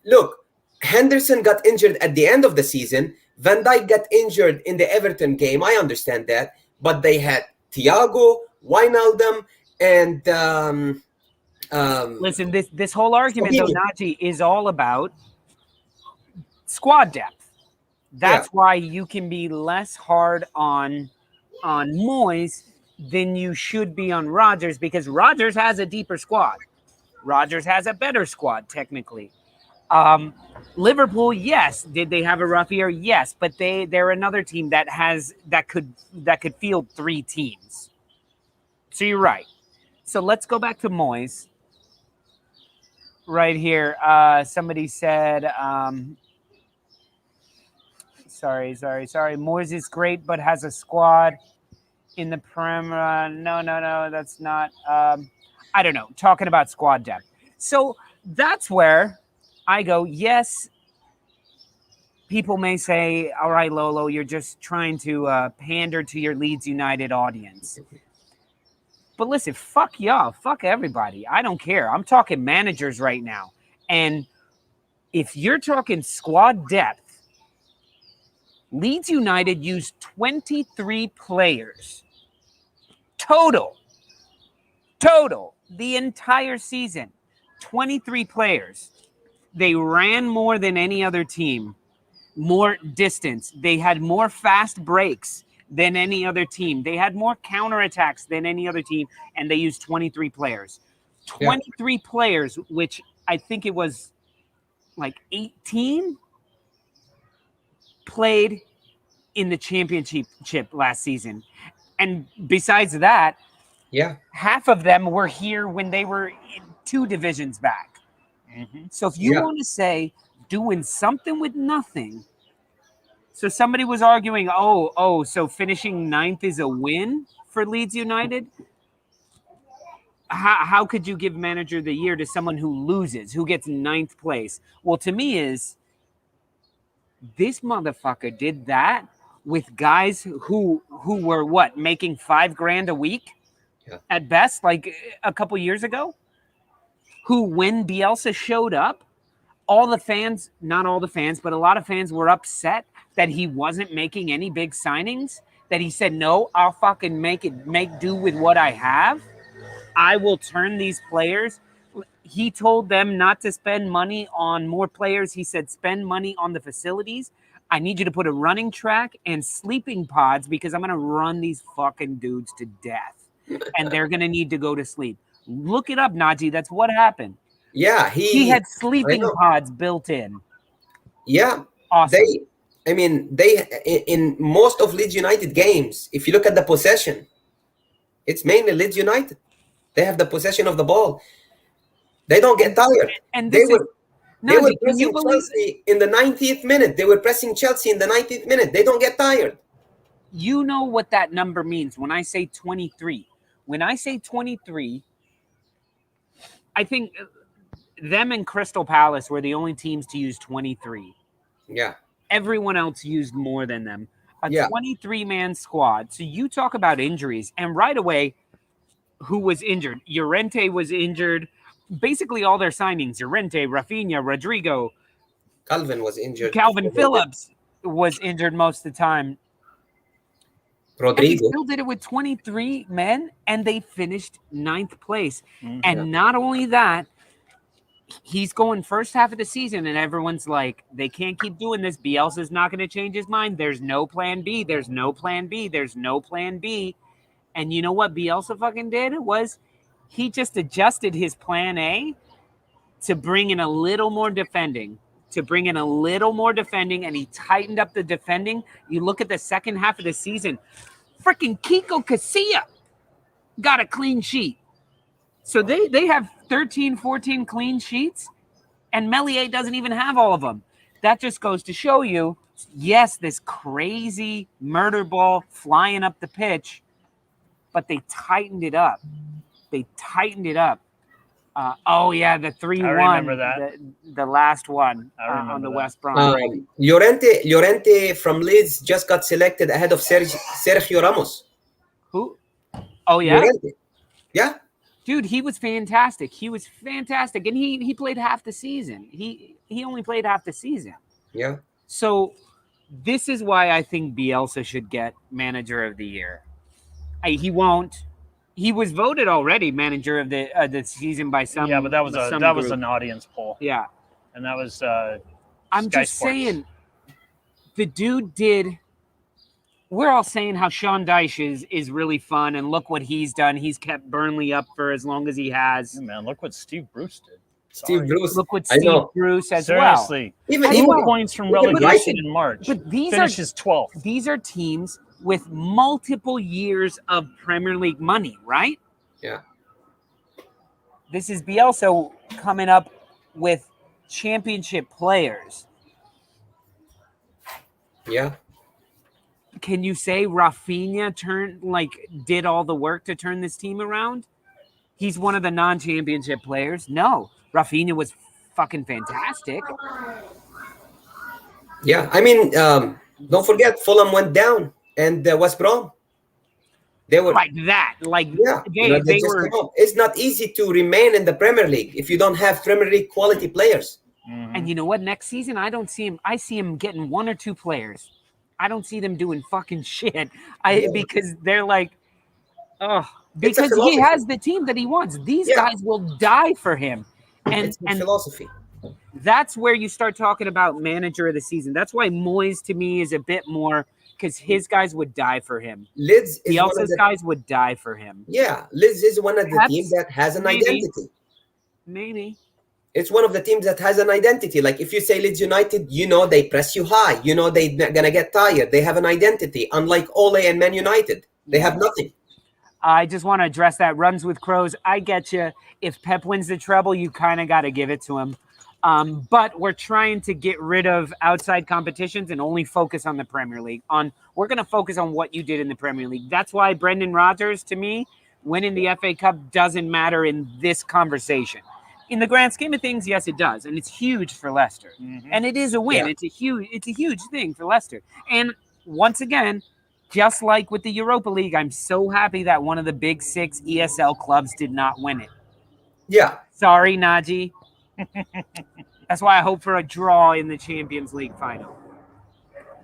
Look, Henderson got injured at the end of the season. Van Dijk got injured in the Everton game. I understand that. But they had Thiago, Wijnaldum, and listen, this whole argument, though, Naji, is all about squad depth. That's why you can be less hard on Moyes than you should be on Rodgers, because Rodgers has a deeper squad. Rodgers has a better squad, technically. Liverpool, yes. Did they have a rough year? Yes, but they're another team that could field three teams. So you're right. So let's go back to Moyes. Right here, somebody said, sorry. Moyes is great, but has a squad in the Prem. No, that's not. I don't know. Talking about squad depth. So that's where I go, yes, people may say, all right, Lolo, you're just trying to pander to your Leeds United audience. But listen, fuck y'all. Fuck everybody. I don't care. I'm talking managers right now. And if you're talking squad depth, Leeds United used 23 players. Total. The entire season. 23 players. They ran more than any other team more distance. They had more fast breaks than any other team. They had more counterattacks than any other team, and they used 23 players. 23 players, which I think it was like 18 played in the championship last season. And besides that, half of them were here when they were 2 divisions back. So if you want to say doing something with nothing, so somebody was arguing, so finishing 9th is a win for Leeds United. How could you give manager of the year to someone who loses, who gets 9th place? Well, to me is this motherfucker did that with guys who were making $5,000 a week at best, like a couple years ago, who when Bielsa showed up, all the fans, not all the fans, but a lot of fans were upset that he wasn't making any big signings, that he said, no, I'll fucking make do with what I have. I will turn these players. He told them not to spend money on more players. He said, spend money on the facilities. I need you to put a running track and sleeping pods because I'm going to run these fucking dudes to death. And they're going to need to go to sleep. Look it up, Najee. That's what happened. Yeah, he had sleeping pods built in. Yeah. Awesome. They in most of Leeds United games, if you look at the possession, it's mainly Leeds United. They have the possession of the ball. They don't get tired. And they were pressing Chelsea in the 90th minute. They were pressing Chelsea in the 90th minute. They don't get tired. You know what that number means when I say 23. When I say 23, I think them and Crystal Palace were the only teams to use 23. Yeah. Everyone else used more than them. A 23-man squad. So you talk about injuries, and right away, who was injured? Llorente was injured. Basically, all their signings: Llorente, Rafinha, Rodrigo. Calvin was injured. Calvin Phillips was injured most of the time. Rodrigo. And they still did it with 23 men, and they finished 9th place. And not only that, he's going first half of the season, and everyone's like, they can't keep doing this. Bielsa's not going to change his mind. There's no plan B. There's no plan B. There's no plan B. And you know what Bielsa fucking did? Was he just adjusted his plan A to bring in a little more defending. And he tightened up the defending. You look at the second half of the season, freaking Kiko Casilla got a clean sheet. So they have 13, 14 clean sheets, and Meslier doesn't even have all of them. That just goes to show you, yes, this crazy murder ball flying up the pitch, but they tightened it up. The 3-1. I remember that. The last one on the West Brom. Llorente from Leeds just got selected ahead of Sergio Ramos. Who? Oh, yeah? Llorente. Yeah. Dude, he was fantastic. And he played half the season. He only played half the season. Yeah. So this is why I think Bielsa should get manager of the year. He won't. He was voted already manager of the season by some. Yeah, but that was an audience poll. Yeah, and that was. I'm Sky just Sports. saying, the dude did. We're all saying how Sean Dyche is really fun, and look what he's done. He's kept Burnley up for as long as he has. Yeah, man, look what Steve Bruce did. Steve Bruce. Look what Steve Bruce as Seriously. well. Even points from relegation in March. But these finishes 12th. These are teams with multiple years of Premier League money, right? Yeah. This is Bielsa coming up with championship players. Yeah. Can you say Rafinha did all the work to turn this team around? He's one of the non-championship players. No, Rafinha was fucking fantastic. Yeah, I mean, don't forget Fulham went down and West Brom. They were like that. Like they were. It's not easy to remain in the Premier League if you don't have Premier League quality players. Mm-hmm. And you know what? Next season, I don't see him. I see him getting 1 or 2 players. I don't see them doing fucking shit. Because they're like, because he has the team that he wants. These guys will die for him. And philosophy. That's where you start talking about manager of the season. That's why Moyes to me is a bit more, because his guys would die for him. Leeds is one of Bielsa's the guys would die for him. yeah. Leeds is one of the Perhaps, teams that has an maybe. identity. Maybe. It's one of the teams that has an identity. Like if you say Leeds United, you know they press you high. You know they're gonna get tired. They have an identity. Unlike Ole and Man United, they have nothing. I just want to address that. Runs with crows. I get you. If Pep wins the treble, you kind of got to give it to him. But we're trying to get rid of outside competitions and only focus on the Premier League. We're going to focus on what you did in the Premier League. That's why Brendan Rodgers, to me, winning the FA Cup doesn't matter in this conversation. In the grand scheme of things, yes, it does, and it's huge for Leicester, and it is a win. Yeah. It's a huge thing for Leicester. And once again, just like with the Europa League, I'm so happy that one of the big 6 ESL clubs did not win it. Yeah. Sorry, Naji. That's why I hope for a draw in the Champions League final.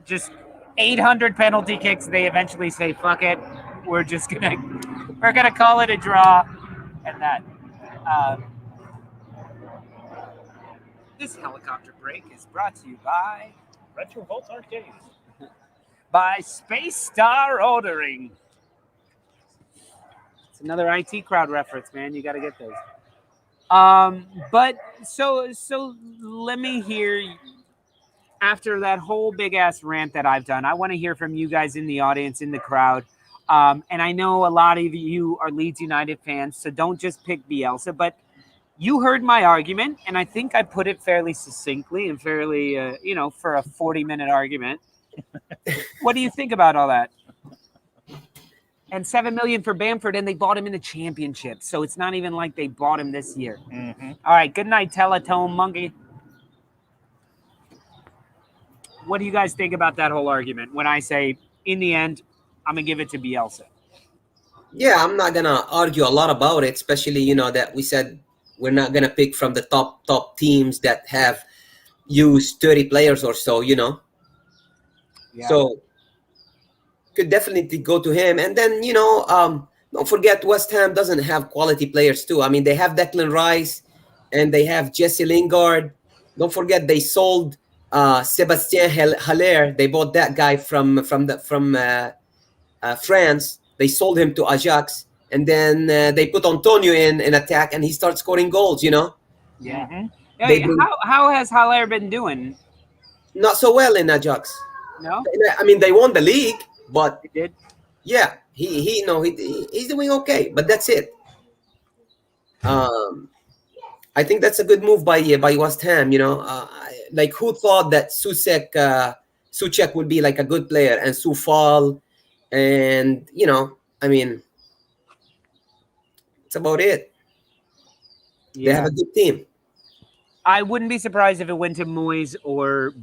Just 800 penalty kicks. They eventually say, "Fuck it, we're gonna call it a draw," and that. This helicopter break is brought to you by Retrovolt Arcade. by Space Star Ordering. It's another IT crowd reference, man. You got to get those. But so let me hear, after that whole big ass rant that I've done, I want to hear from you guys in the audience, in the crowd. And I know a lot of you are Leeds United fans, so don't just pick Bielsa, but you heard my argument, and I think I put it fairly succinctly and fairly, for a 40-minute argument. What do you think about all that? And $7 million for Bamford, and they bought him in the championship, so it's not even like they bought him this year. All right, good night, Teletone Monkey. What do you guys think about that whole argument when I say, in the end, I'm going to give it to Bielsa? Yeah, I'm not gonna argue a lot about it, especially that we said we're not gonna pick from the top teams that have used 30 players or so. Yeah. So could definitely go to him. And then don't forget West Ham doesn't have quality players too. I mean, they have Declan Rice and they have Jesse Lingard. Don't forget they sold Sebastien Haller. They bought that guy from France. They sold him to Ajax, and then they put Antonio in attack, and he starts scoring goals. Yeah. How has Haller been doing? Not so well in Ajax. No, I mean they won the league, but he did. Yeah, he's doing okay, but that's it. I think that's a good move by West Ham. Like who thought that Souček would be like a good player, and Soufal, and I mean, it's about it. Yeah. They have a good team. I wouldn't be surprised if it went to Moyes or.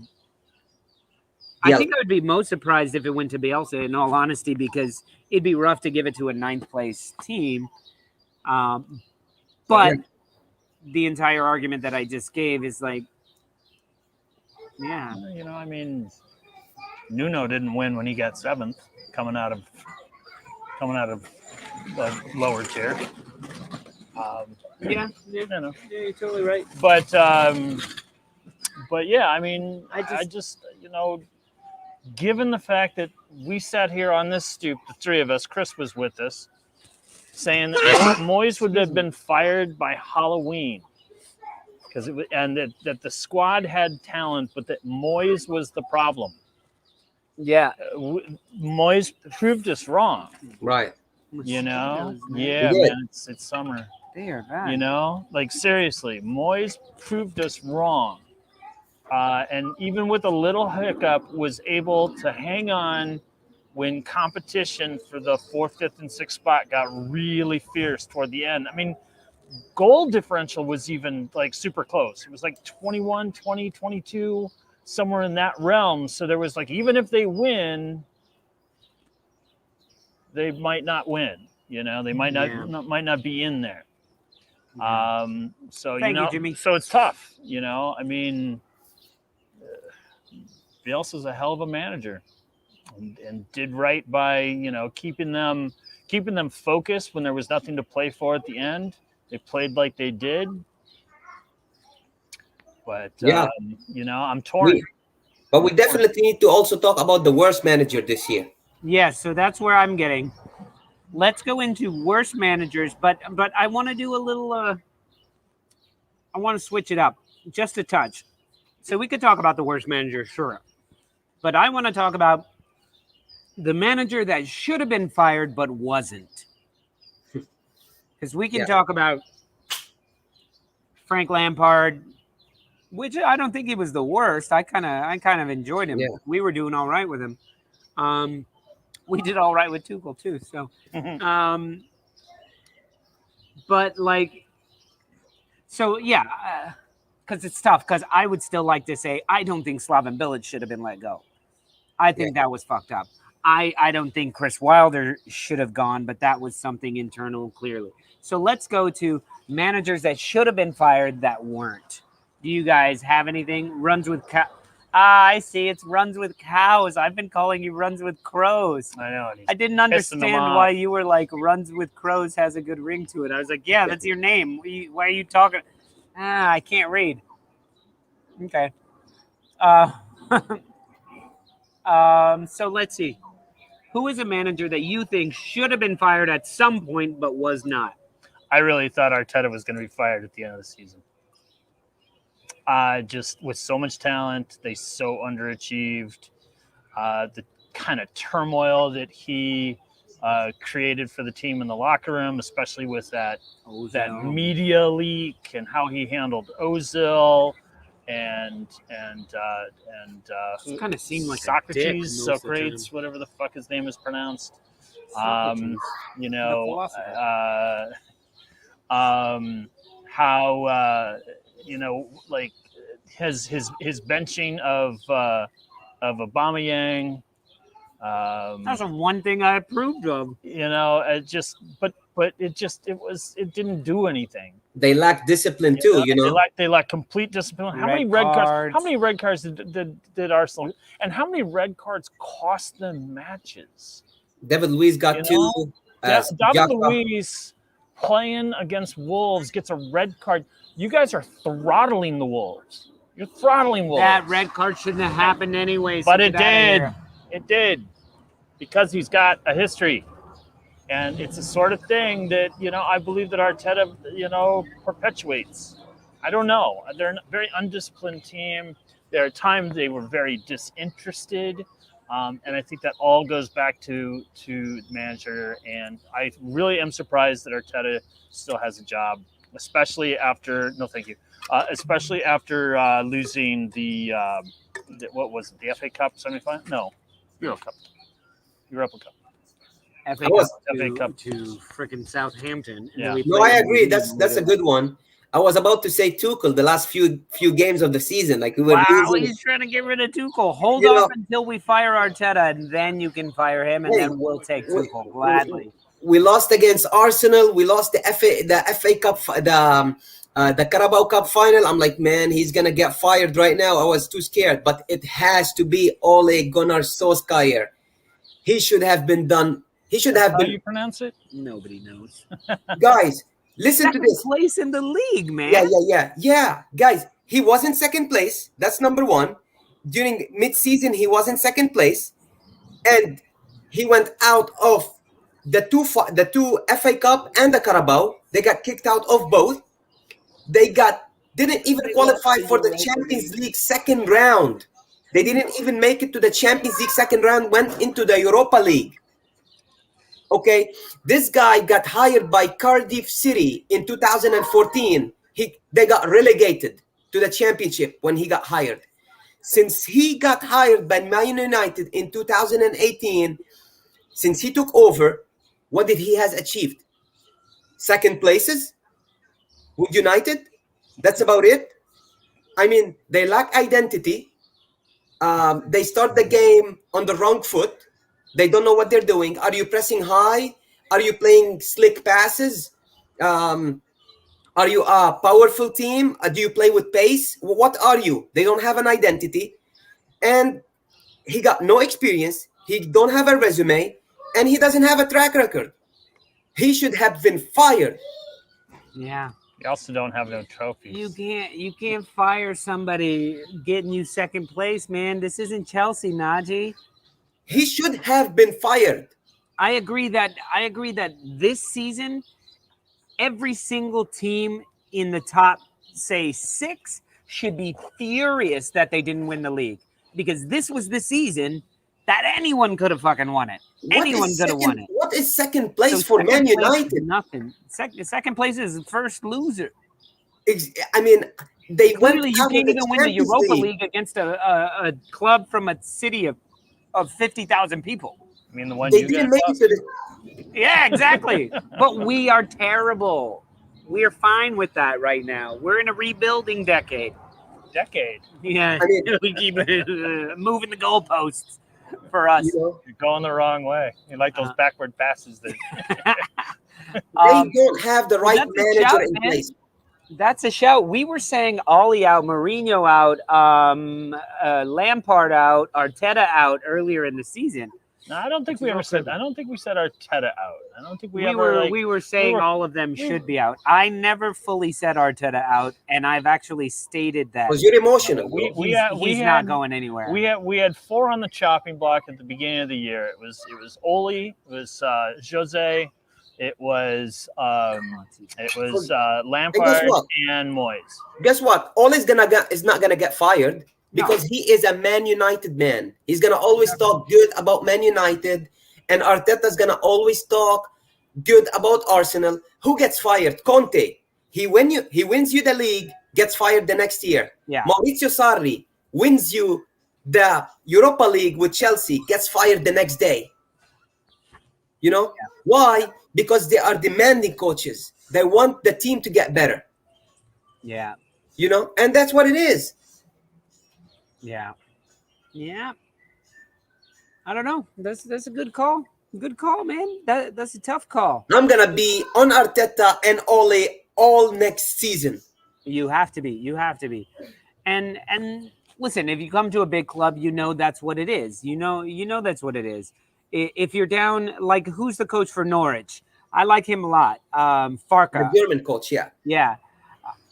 Yeah. I think I would be most surprised if it went to Bielsa, in all honesty, because it'd be rough to give it to a 9th place team. But the entire argument that I just gave is like, yeah. I mean, Nuno didn't win when he got 7th, coming out of the lower tier. Yeah, you're totally right. But yeah, I mean, I just given the fact that we sat here on this stoop, the 3 of us, Chris was with us, saying that Moyes would have been fired by Halloween that the squad had talent, but that Moyes was the problem. Yeah, Moyes proved us wrong. Right. Yeah, Yeah. man, it's summer. They are bad. Like seriously, Moyes proved us wrong. And even with a little hiccup, was able to hang on when competition for the 4th, 5th, and 6th spot got really fierce toward the end. I mean, goal differential was even like super close. It was like 21, 20, 22, somewhere in that realm. So there was like, even if they win, they might not win. They might not be in there. So Thank you, Jimmy. So it's tough. I mean. Bielsa's a hell of a manager, and did right by keeping them focused when there was nothing to play for at the end. They played like they did. But Yeah. I'm torn. But we definitely need to also talk about the worst manager this year. Yes, so that's where I'm getting. Let's go into worst managers, but I want to do a little. I want to switch it up just a touch. So we could talk about the worst manager, sure, but I want to talk about the manager that should have been fired but wasn't. Because we can talk about Frank Lampard, which I don't think he was the worst. I kind of enjoyed him. Yeah. We were doing all right with him. We did all right with Tuchel too. So, but like, so yeah, because it's tough. Because I would still like to say I don't think Slaven Bilic should have been let go. I think that was fucked up. I don't think Chris Wilder should have gone, but that was something internal, clearly. So let's go to managers that should have been fired that weren't. Do you guys have anything? Runs with cows. I see. It's runs with cows. I've been calling you runs with crows. I know. I didn't understand why you were like runs with crows has a good ring to it. I was like, yeah, that's your name. Why are you talking? I can't read. Okay. So let's see. Who is a manager that you think should have been fired at some point but was not? I really thought Arteta was going to be fired at the end of the season. Just with so much talent, they so underachieved. The kind of turmoil that he created for the team in the locker room, especially with that media leak and how he handled Ozil and kind of seemed like Socrates, whatever the fuck his name is pronounced. How like his benching of Aubameyang. That's one thing I approved of. It didn't do anything. They lack discipline too. They lack complete discipline. How many red cards? How many red cards did Arsenal? And how many red cards cost them matches? David Luiz got two. David Luiz playing against Wolves gets a red card. You guys are throttling the Wolves. You're throttling Wolves. That red card shouldn't have happened anyways. But it did. It did. Because he's got a history. And it's the sort of thing that, I believe that Arteta, perpetuates. I don't know. They're a very undisciplined team. There are times they were very disinterested. And I think that all goes back to the manager. And I really am surprised that Arteta still has a job, especially after losing the what was it, the FA Cup semifinal? No, Europa Cup. FA Cup to freaking Southampton. Yeah. No, I agree. That's a good one. I was about to say Tuchel the last few games of the season. Like we were losing. He's trying to get rid of Tuchel. Hold off until we fire Arteta, and then you can fire him, and then we'll take Tuchel gladly. We lost against Arsenal. We lost the FA Cup, the Carabao Cup final. I'm like, man, he's gonna get fired right now. I was too scared, but it has to be Ole Gunnar Solskjaer. He should have been done. He should have been. How you pronounce it? Nobody knows. Guys, listen to this. Place in the league, man. Yeah. Guys, he was in second place. That's number one. During mid-season, he was in second place, and he went out of the two FA Cup and the Carabao. They got kicked out of both. They didn't even qualify for the Champions League second round. They didn't even make it to the Champions League second round. Went into the Europa League. Okay, this guy got hired by Cardiff City in 2014. They got relegated to the Championship when he got hired. Since he got hired by Man United in 2018, since he took over, what did he has achieved? Second places with United. That's about it. I mean, they lack identity. They start the game on the wrong foot. They don't know what they're doing. Are you pressing high? Are you playing slick passes? Are you a powerful team? Do you play with pace? What are you? They don't have an identity. And he got no experience. He don't have a resume. And he doesn't have a track record. He should have been fired. Yeah. You also don't have no trophies. You can't fire somebody getting you second place, man. This isn't Chelsea, Najee. He should have been fired. I agree that this season, every single team in the top, say, 6 should be furious that they didn't win the league, because this was the season that anyone could have fucking won it. Anyone could have won it. What is second place So for second Man place is United? nothing. Second place is first loser. I mean, they Clearly, went you out can't of the even win the Champions Europa League. League against a club from a city of 50,000 people. I mean, the one They you didn't guys make it to lost. the. Yeah, exactly. But we are terrible. We are fine with that right now. We're in a rebuilding decade. Yeah, I mean, we keep moving the goalposts for us. you know, You're going the wrong way. You like those backward passes that they don't have the right that's a manager shout, in man. place. That's a shout. We were saying Ollie out, Mourinho out, Lampard out, Arteta out earlier in the season. No, I don't think we ever said. I don't think we said Arteta out. I don't think we were saying all of them should be out. I never fully said Arteta out, and I've actually stated that Because you're emotional. he's not going anywhere. We had 4 on the chopping block at the beginning of the year. It was Oli, it was Jose, it was Lampard and Moyes. Guess what? Ole is not gonna get fired because he is a Man United man. He's gonna always talk good about Man United, and Arteta's gonna always talk good about Arsenal. Who gets fired? Conte. He wins you the league, gets fired the next year. Yeah. Maurizio Sarri wins you the Europa League with Chelsea, gets fired the next day. You know why? Because they are demanding coaches. They want the team to get better. Yeah. You know, and that's what it is. Yeah. I don't know. That's a good call. Good call, man. That's a tough call. I'm gonna be on Arteta and Ole all next season. You have to be. And listen, if you come to a big club, you know that's what it is. You know that's what it is. If you're down, like, who's the coach for Norwich? I like him a lot. Farka. The German coach, yeah. Yeah.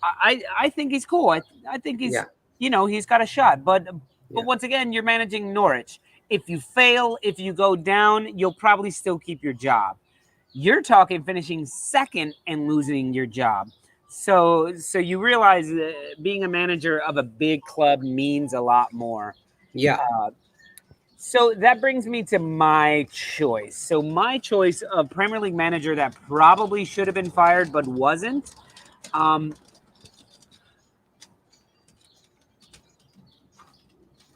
I think he's cool. I think he's he's got a shot. But once again, you're managing Norwich. If you fail, if you go down, you'll probably still keep your job. You're talking finishing second and losing your job. So you realize being a manager of a big club means a lot more. Yeah. So that brings me to my choice. So my choice of Premier League manager that probably should have been fired but wasn't.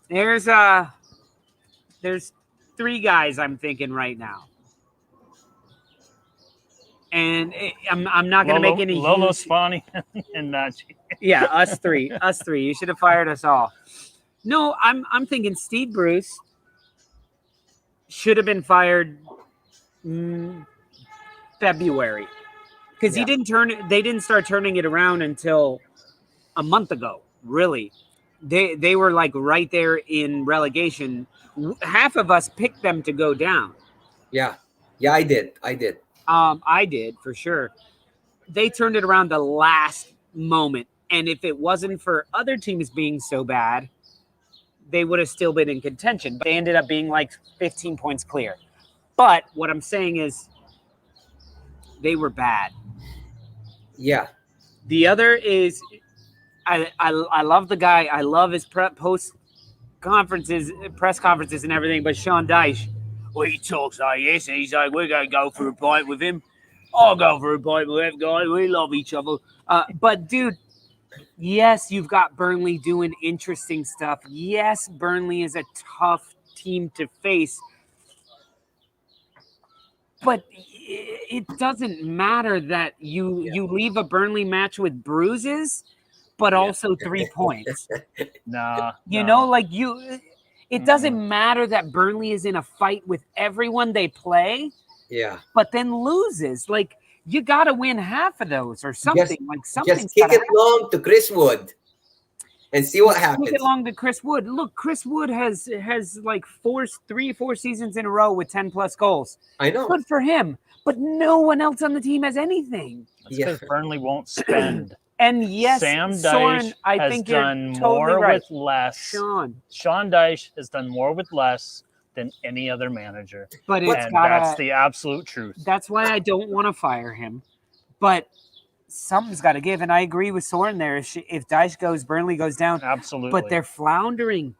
There's 3 guys I'm thinking right now. And I'm not going to make any Lolo, Spani, and Najee. Yeah, us three. You should have fired us all. No, I'm thinking Steve Bruce should have been fired February, because they didn't start turning it around until a month ago. Really, they were like right there in relegation. Half of us picked them to go down. Yeah, I did. I did for sure. They turned it around the last moment, and if it wasn't for other teams being so bad, they would have still been in contention. But they ended up being like 15 points clear. But what I'm saying is, they were bad. Yeah. The other is, I love the guy. I love his press conferences and everything. But Sean Dyche, well, he talks like this, and he's like, we're going to go for a pint with him. I'll go for a pint with him, guys. We love each other. But, dude, yes, you've got Burnley doing interesting stuff. Yes, Burnley is a tough team to face. But it doesn't matter that you leave a Burnley match with bruises, but also 3 points. It doesn't matter that Burnley is in a fight with everyone they play. Yeah. But then loses. Like, you got to win half of those or something. Just kick it long to Chris Wood and see what happens. Kick it long to Chris Wood. Look, Chris Wood has like 3 or 4 seasons in a row with 10 plus goals. I know. Good for him. but no one else on the team has anything. That's because Burnley won't spend. And yes, Sam Sorin, Dyche I has think you're done totally more right. with less. Sean Dyche has done more with less than any other manager. But it's and gotta, that's the absolute truth. That's why I don't want to fire him. But something's got to give. And I agree with Sorin there. If Dyche goes, Burnley goes down. Absolutely. But they're floundering.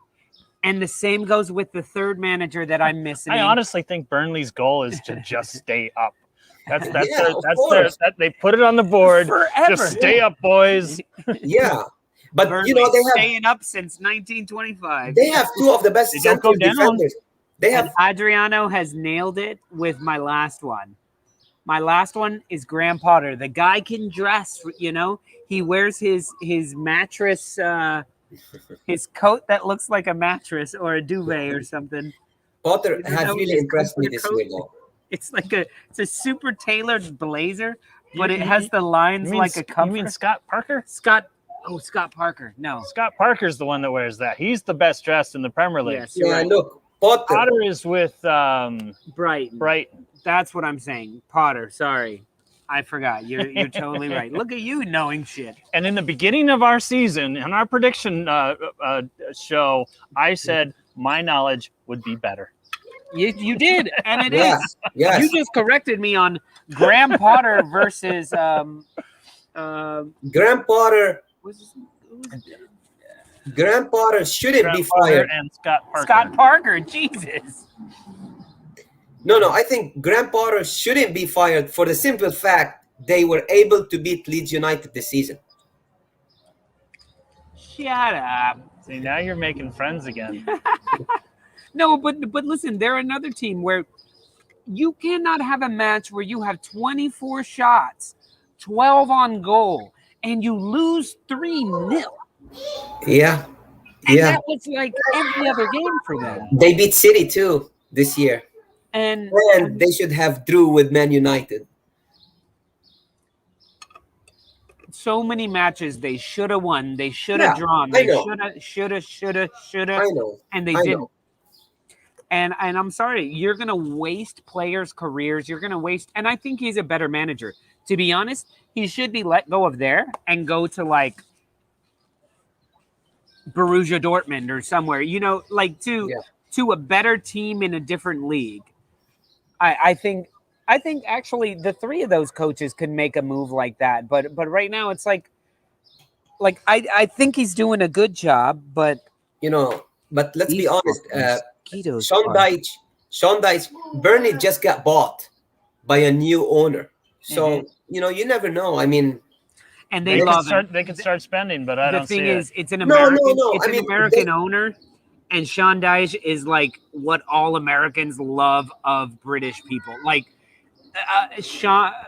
And the same goes with the third manager that I'm missing. I honestly think Burnley's goal is to just stay up. That's they put it on the board. Forever. Just stay up, boys. Yeah. But Burnley, they have staying up since 1925. They have two of the best central defenders. And Adriano has nailed it with my last one. My last one is Graham Potter. The guy can dress, He wears his mattress, his coat that looks like a mattress or a duvet or something. Potter has really impressed me this year, though. It's it's a super tailored blazer, but it has the lines like a comfort. You mean Scott Parker? Scott Parker. No. Scott Parker's the one that wears that. He's the best dressed in the Premier League. Yes, right. Look, Potter is with Brighton. That's what I'm saying. Potter, sorry. I forgot. You're totally right. Look at you knowing shit. And in the beginning of our season, in our prediction show, I said my knowledge would be better. You did, and it is. Yes. You just corrected me on Graham Potter versus Graham Potter. Graham Potter shouldn't be fired. And Scott Parker. Scott Parker, Jesus. No, I think Graham Potter shouldn't be fired for the simple fact they were able to beat Leeds United this season. Shut up. See, now you're making friends again. No, but listen, they're another team where you cannot have a match where you have 24 shots, 12 on goal, and you lose 3-0. Yeah. And that was like every other game for them. They beat City too this year. And they should have drew with Man United. So many matches they should have won. They should have drawn. They should have. I know. And they didn't. And I'm sorry, you're going to waste players' careers. You're going to waste. And I think he's a better manager. To be honest, he should be let go of there and go to like Borussia Dortmund or somewhere, to a better team in a different league. I think actually the three of those coaches could make a move like that. But right now it's like I think he's doing a good job, but but let's be honest, Sean Dyche, Burnley just got bought by a new owner. So, you never know. I mean, and they could start spending, but I don't see it. The thing is, it's an American, no. American owner, and Sean Dyche is like what all Americans love of British people. Like,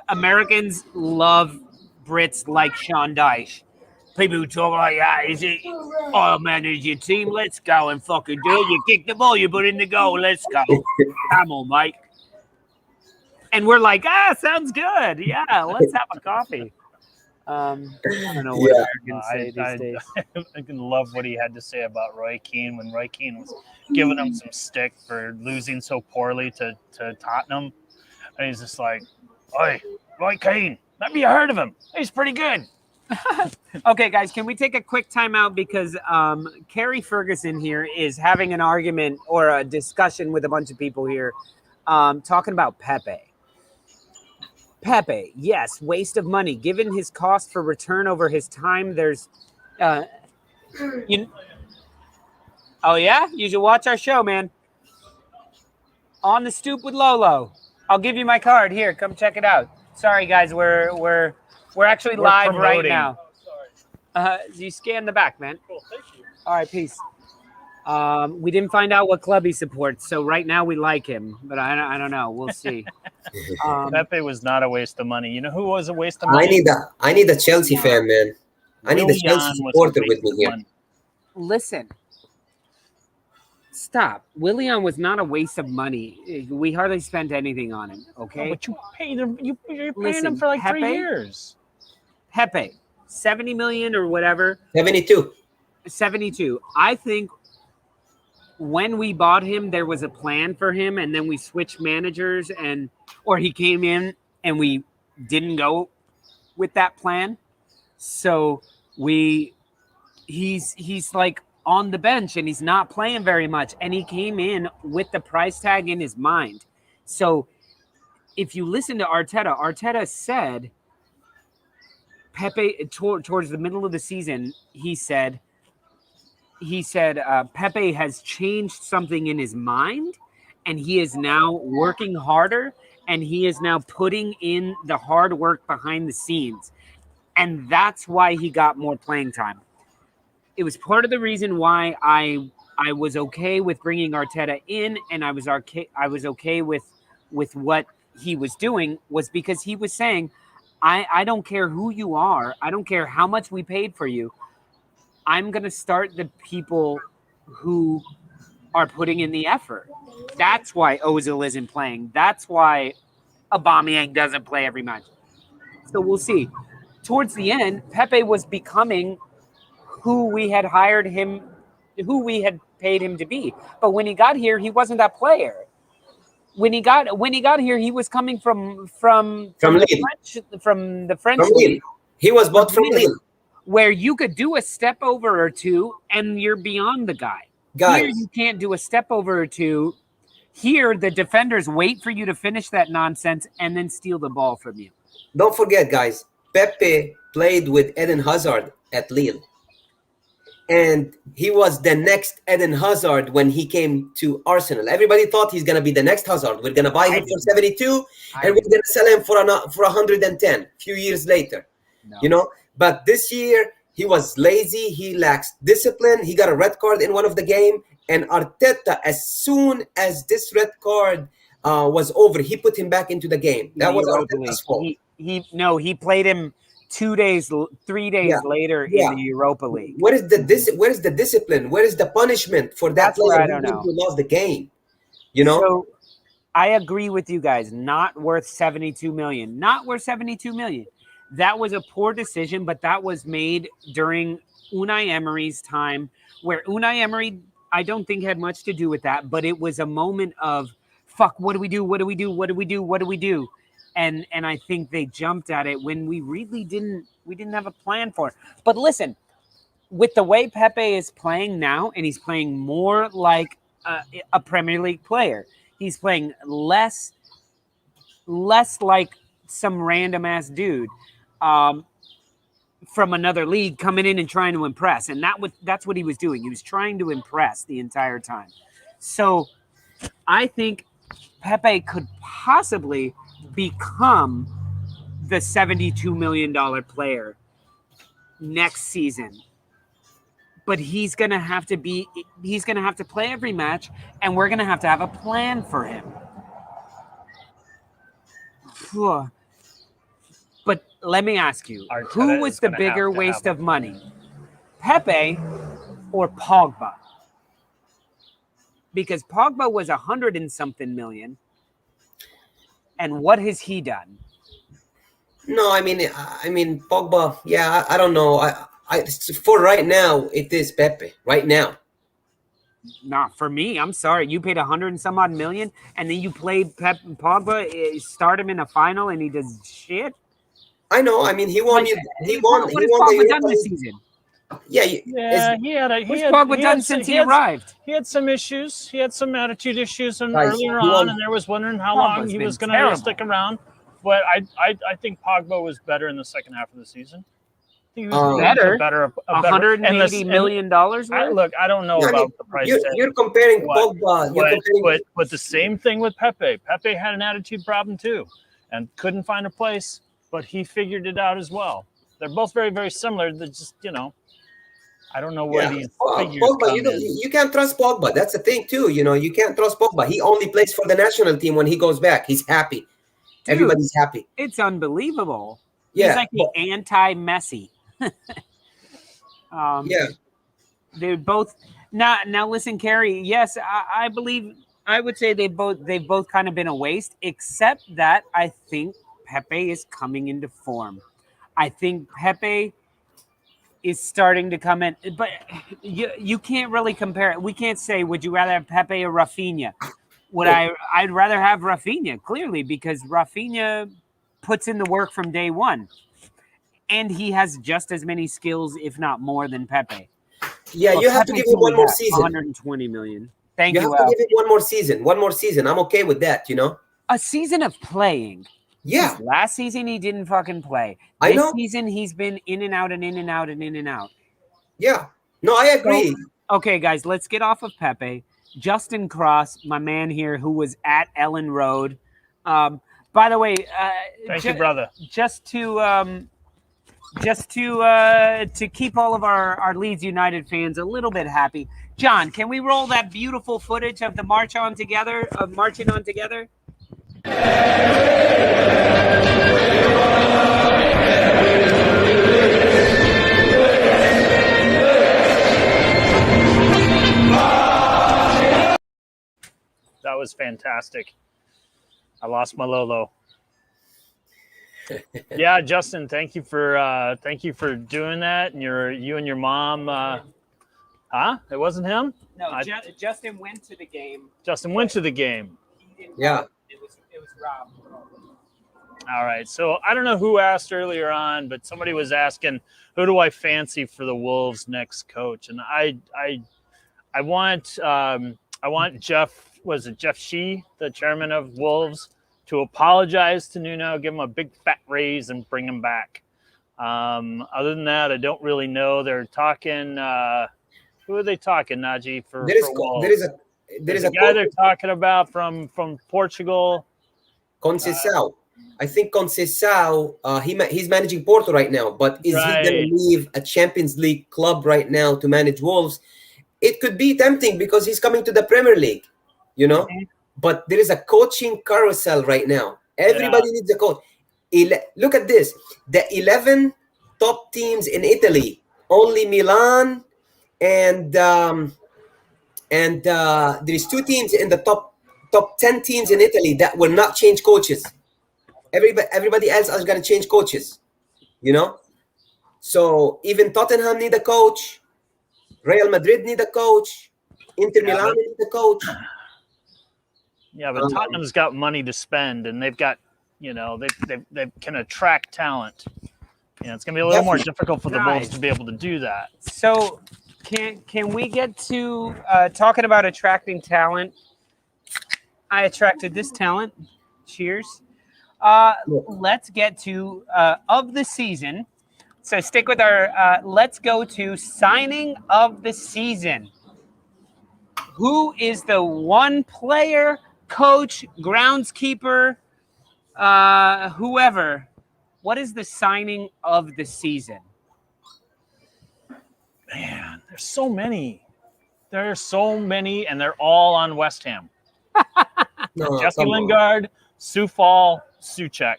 Americans love Brits like Sean Dyche. People who talk like, is it? Oh, manage your team. Let's go and fucking do it. You kick the ball, you put in the goal. Let's go. Come on, mate. And we're like, sounds good. Yeah, let's have a coffee. I don't know what Americans say these days. I can love what he had to say about Roy Keane when Roy Keane was giving him some stick for losing so poorly to Tottenham. And he's just like, "Oi, Roy Keane, maybe you heard of him. He's pretty good." Okay, guys, can we take a quick timeout because Kerry Ferguson here is having an argument or a discussion with a bunch of people here talking about Pepe. Pepe, yes, waste of money. Given his cost for return over his time, there's oh yeah? You should watch our show, man. On the Stoop with Lolo. I'll give you my card. Here, come check it out. Sorry, guys, we're actually live right now. You scan the back, man. Cool, thank you. All right, peace. We didn't find out what club he supports, so right now we like him, but I don't know. We'll see. Pepe was not a waste of money. You know who was a waste of money? I need a Chelsea fan, man. I need a Chelsea supporter with me here. Listen. Stop. Willian was not a waste of money. We hardly spent anything on him, okay? Oh, but you paid him. You're paying him for like 3 years. Pepe, 70 million or whatever. 72. I think when we bought him, there was a plan for him, and then we switched managers, and or he came in and we didn't go with that plan. So he's like on the bench and he's not playing very much. And he came in with the price tag in his mind. So if you listen to Arteta said Pepe towards the middle of the season, he said Pepe has changed something in his mind, and he is now working harder, and he is now putting in the hard work behind the scenes, and that's why he got more playing time. It was part of the reason why I was okay with bringing Arteta in, and I was okay with what he was doing, was because he was saying, I don't care who you are, I don't care how much we paid for you. I'm going to start the people who are putting in the effort. That's why Ozil isn't playing. That's why Aubameyang doesn't play every match. So we'll see. Towards the end, Pepe was becoming who we had hired him, who we had paid him to be. But when he got here, he wasn't that player. When he got here, he was coming from the French league. He was bought from Lille, where you could do a step over or two and you're beyond the guy. Here you can't do a step over or two. Here, the defenders wait for you to finish that nonsense and then steal the ball from you. Don't forget, guys, Pepe played with Eden Hazard at Lille. And he was the next Eden Hazard when he came to Arsenal. Everybody thought he's going to be the next Hazard. We're going to buy him for 72 and we're going to sell him for 110 a few years later. No. You know? But this year, he was lazy. He lacks discipline. He got a red card in one of the game. And Arteta, as soon as this red card was over, he put him back into the game. That was Arteta's fault. He played him 3 days later in the Europa League. Where is the discipline? Where is the punishment for that player who lost the game? You know? So I agree with you guys. Not worth 72 million. Not worth 72 million. That was a poor decision, but that was made during Unai Emery's time, where Unai Emery, I don't think, had much to do with that, but it was a moment of, fuck, what do we do? What do we do? What do we do? What do we do? And I think they jumped at it when we really didn't have a plan for it. But listen, with the way Pepe is playing now, and he's playing more like a Premier League player, he's playing less like some random ass dude from another league coming in and trying to impress. And that's what he was doing. He was trying to impress the entire time. So I think Pepe could possibly become the $72 million player next season. But he's going to have to play every match, and we're going to have a plan for him. But let me ask you, who was the bigger waste of money? Pepe or Pogba? Because Pogba was 100 and something million. And what has he done? No, I mean, Pogba. Yeah, I don't know. For right now, it is Pepe. Right now. Not for me. I'm sorry. You paid 100 and some odd million, and then you played Pogba, start him in a final, and he does shit. I know. I mean, he won. What has Pogba done this season? Yeah, what's Pogba done since he arrived? He had some issues. He had some attitude issues earlier on, and there was wondering how long he was going to stick around. But I think Pogba was better in the second half of the season. He was better. $180 $180 million. Look, I don't know about the price. You're comparing Pogba. But the same thing with Pepe. Pepe had an attitude problem too, and couldn't find a place. But he figured it out as well. They're both very, very similar. They're just, I don't know where these figures Pogba, you can't trust Pogba. That's the thing too. You can't trust Pogba. He only plays for the national team when he goes back. He's happy. Dude, everybody's happy. It's unbelievable. Yeah. He's like the anti-Messi. They're both now listen, Carrie. Yes, I believe I would say they've both kind of been a waste, except that I think Pepe is coming into form. I think Pepe is starting to come in, but you can't really compare it. We can't say, would you rather have Pepe or Rafinha? I'd rather have Rafinha, clearly, because Rafinha puts in the work from day one. And he has just as many skills, if not more, than Pepe. Yeah, Well, you have to Pepe's give him one only more got season. 120 million. Thank you. You have to give him one more season. One more season. I'm okay with that, you know? A season of playing. Yeah. 'Cause last season, he didn't fucking play. I This know. season, he's been in and out and in and out and in and out. Yeah. No, I agree. So, okay, guys, let's get off of Pepe. Justin Cross, my man here, who was at Ellen Road. By the way, Thank you, brother. Just to keep all of our Leeds United fans a little bit happy. John, can we roll that beautiful footage of the marching on together? That was fantastic. I lost my Lolo. Yeah, Justin, thank you for doing that. And you and your mom. It wasn't him. No, Justin went to the game. Justin went to the game. Yeah. It was Rob. All right. So I don't know who asked earlier on, but somebody was asking, who do I fancy for the Wolves' next coach? And I want Jeff. Was it Jeff Shee, the chairman of Wolves, to apologize to Nuno, give him a big fat raise, and bring him back. Other than that, I don't really know. They're talking. Who are they talking, Najee? There is a guy they're talking about from Portugal. Conceição. I think Conceição. He's managing Porto right now, but is he going to leave a Champions League club right now to manage Wolves? It could be tempting because he's coming to the Premier League, you know. But there is a coaching carousel right now. Everybody needs a coach. Look at this: the 11 top teams in Italy. Only Milan and there is 2 teams in the top 10 teams in Italy that will not change coaches. Everybody else is going to change coaches, you know. So even Tottenham need a coach, Real Madrid need a coach, Inter Milan need a coach. Yeah, but Tottenham's got money to spend, and they've got, they can attract talent. It's going to be a little more difficult for the Wolves to be able to do that. So, can we get to talking about attracting talent? I attracted this talent. Cheers. Let's get to of the season. So stick with our. Let's go to signing of the season. Who is the one player, coach, groundskeeper, whoever? What is the signing of the season? Man, there's so many. And they're all on West Ham. Jesse Lingard, Soufal, Souček.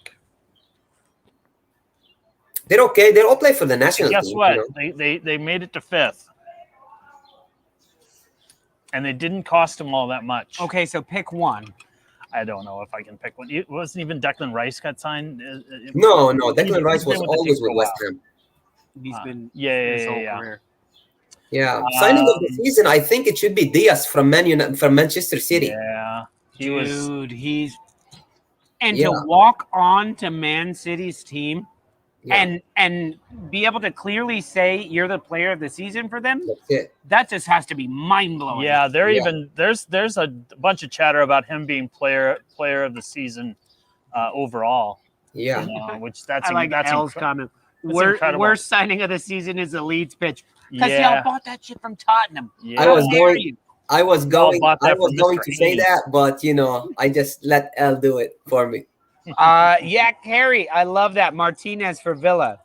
They're okay. They all play for the national team. Guess what? They made it to 5th. And they didn't cost them all that much. Okay, so pick one. I don't know if I can pick one. It wasn't even Declan Rice got signed. No. Declan Rice was always with West Ham. He's been his whole career. Yeah, signing of the season. I think it should be Diaz from Manchester City. Yeah, to walk on to Man City's team. Yeah. And be able to clearly say you're the player of the season for them. That's it. That just has to be mind blowing. Yeah, there's a bunch of chatter about him being player of the season overall. Yeah, which that's L's comment. Worst signing of the season is the Leeds pitch because y'all bought that shit from Tottenham. Yeah. I was going to say that, but I just let L do it for me. Carrie, I love that. Martinez for Villa.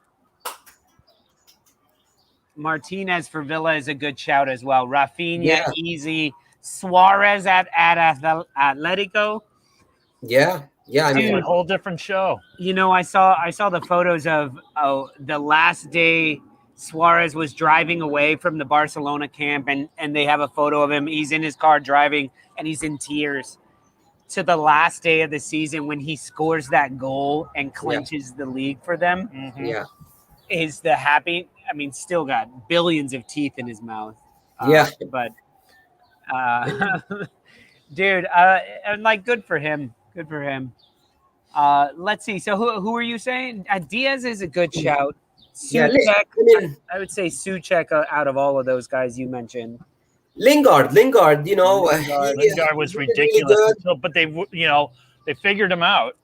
Martinez for Villa is a good shout as well. Rafinha, easy. Suarez at Atletico. Yeah. I mean, a whole different show. I saw the photos of the last day Suarez was driving away from the Barcelona camp, and they have a photo of him. He's in his car driving, and he's in tears. To the last day of the season when he scores that goal and clinches the league for them. Mm-hmm. Yeah. Is the happy, still got billions of teeth in his mouth. But dude. And like, good for him. Good for him. Let's see. So who are you saying? Diaz is a good shout. Yeah, Suchek, I mean, I would say Suchek out of all of those guys you mentioned. Lingard, you know, Lingard was really ridiculous, good. but they figured him out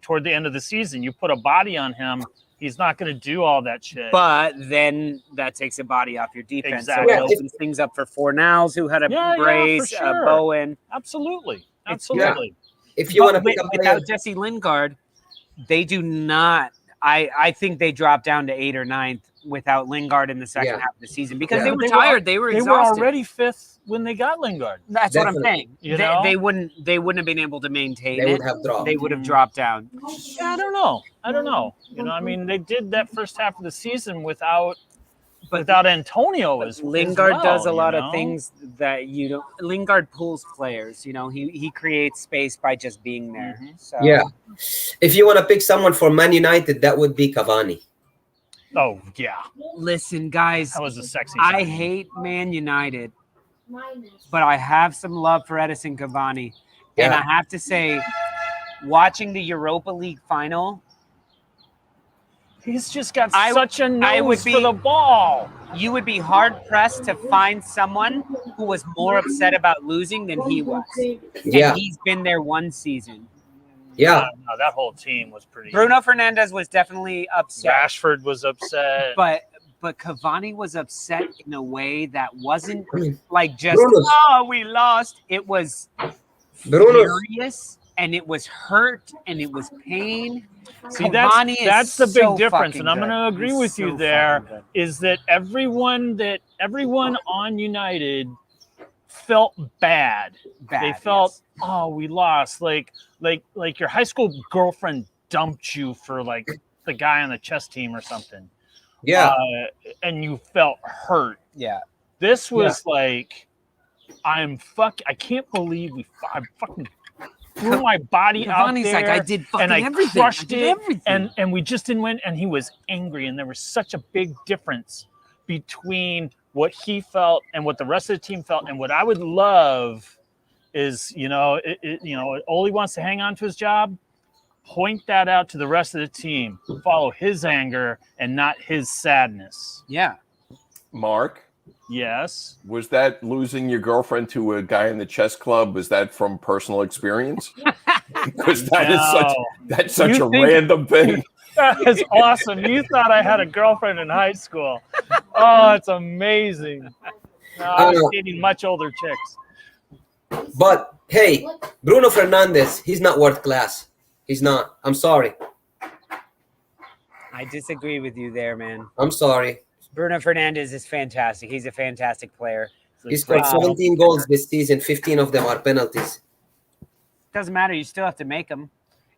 toward the end of the season. You put a body on him, he's not going to do all that shit. But then that takes a body off your defense, Exactly. so it opens things up for Fornals, who had a brace, for sure. Bowen. Absolutely. If you want to pick up without Jesse Lingard, they do not. I think they dropped down to 8th or 9th without Lingard in the second half of the season because they were tired. They were exhausted. They were already 5th when they got Lingard. That's what I'm saying. They wouldn't have been able to maintain it. They would have dropped down. Yeah, I don't know. You know, I mean, they did that first half of the season without Antonio as Lingard well, does a lot of things that you don't. Lingard pulls players. You know, he creates space by just being there. So. Yeah, if you want to pick someone for Man United, that would be Cavani. Oh yeah. Listen, guys, that was a sexy. I hate Man United, but I have some love for Edison Cavani, and I have to say, watching the Europa League final. He's just got such a nose for the ball. You would be hard-pressed to find someone who was more upset about losing than he was. Yeah. And he's been there one season. Yeah. No, that whole team was pretty... Bruno Fernandes was definitely upset. Rashford was upset. But Cavani was upset in a way that wasn't like just, we lost. It was furious, and it was hurt, and it was pain. See, that's the big difference, and I'm going to agree with you there, is that everyone on United felt bad. They felt, we lost. Like your high school girlfriend dumped you for like the guy on the chess team or something. Yeah. And you felt hurt. Yeah. This was like, I can't believe I fucking threw my body out there, like, I did fucking and I everything. crushed I did everything. and we just didn't win. And he was angry, and there was such a big difference between what he felt and what the rest of the team felt. And what I would love is, Ole wants to hang on to his job. Point that out to the rest of the team. Follow his anger and not his sadness. Yeah. Mark? Yes. Was that losing your girlfriend to a guy in the chess club? Was that from personal experience? Because that's such a random thing. That is awesome. You thought I had a girlfriend in high school. Oh, it's amazing. No, I was dating much older chicks. But hey, Bruno Fernandes, he's not world class. He's not. I'm sorry. I disagree with you there, man. I'm sorry. Bruno Fernandes is fantastic. He's a fantastic player. He scored 17 goals this season. 15 of them are penalties. Doesn't matter. You still have to make them.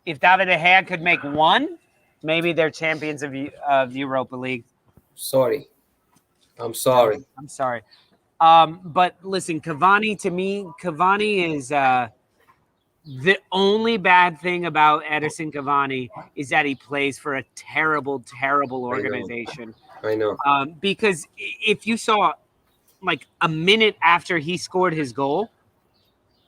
If David De Gea could make one, maybe they're champions of Europa League. Sorry. I'm sorry. But listen, Cavani, to me, is the only bad thing about Edison Cavani is that he plays for a terrible, terrible organization. I know. Because if you saw like a minute after he scored his goal,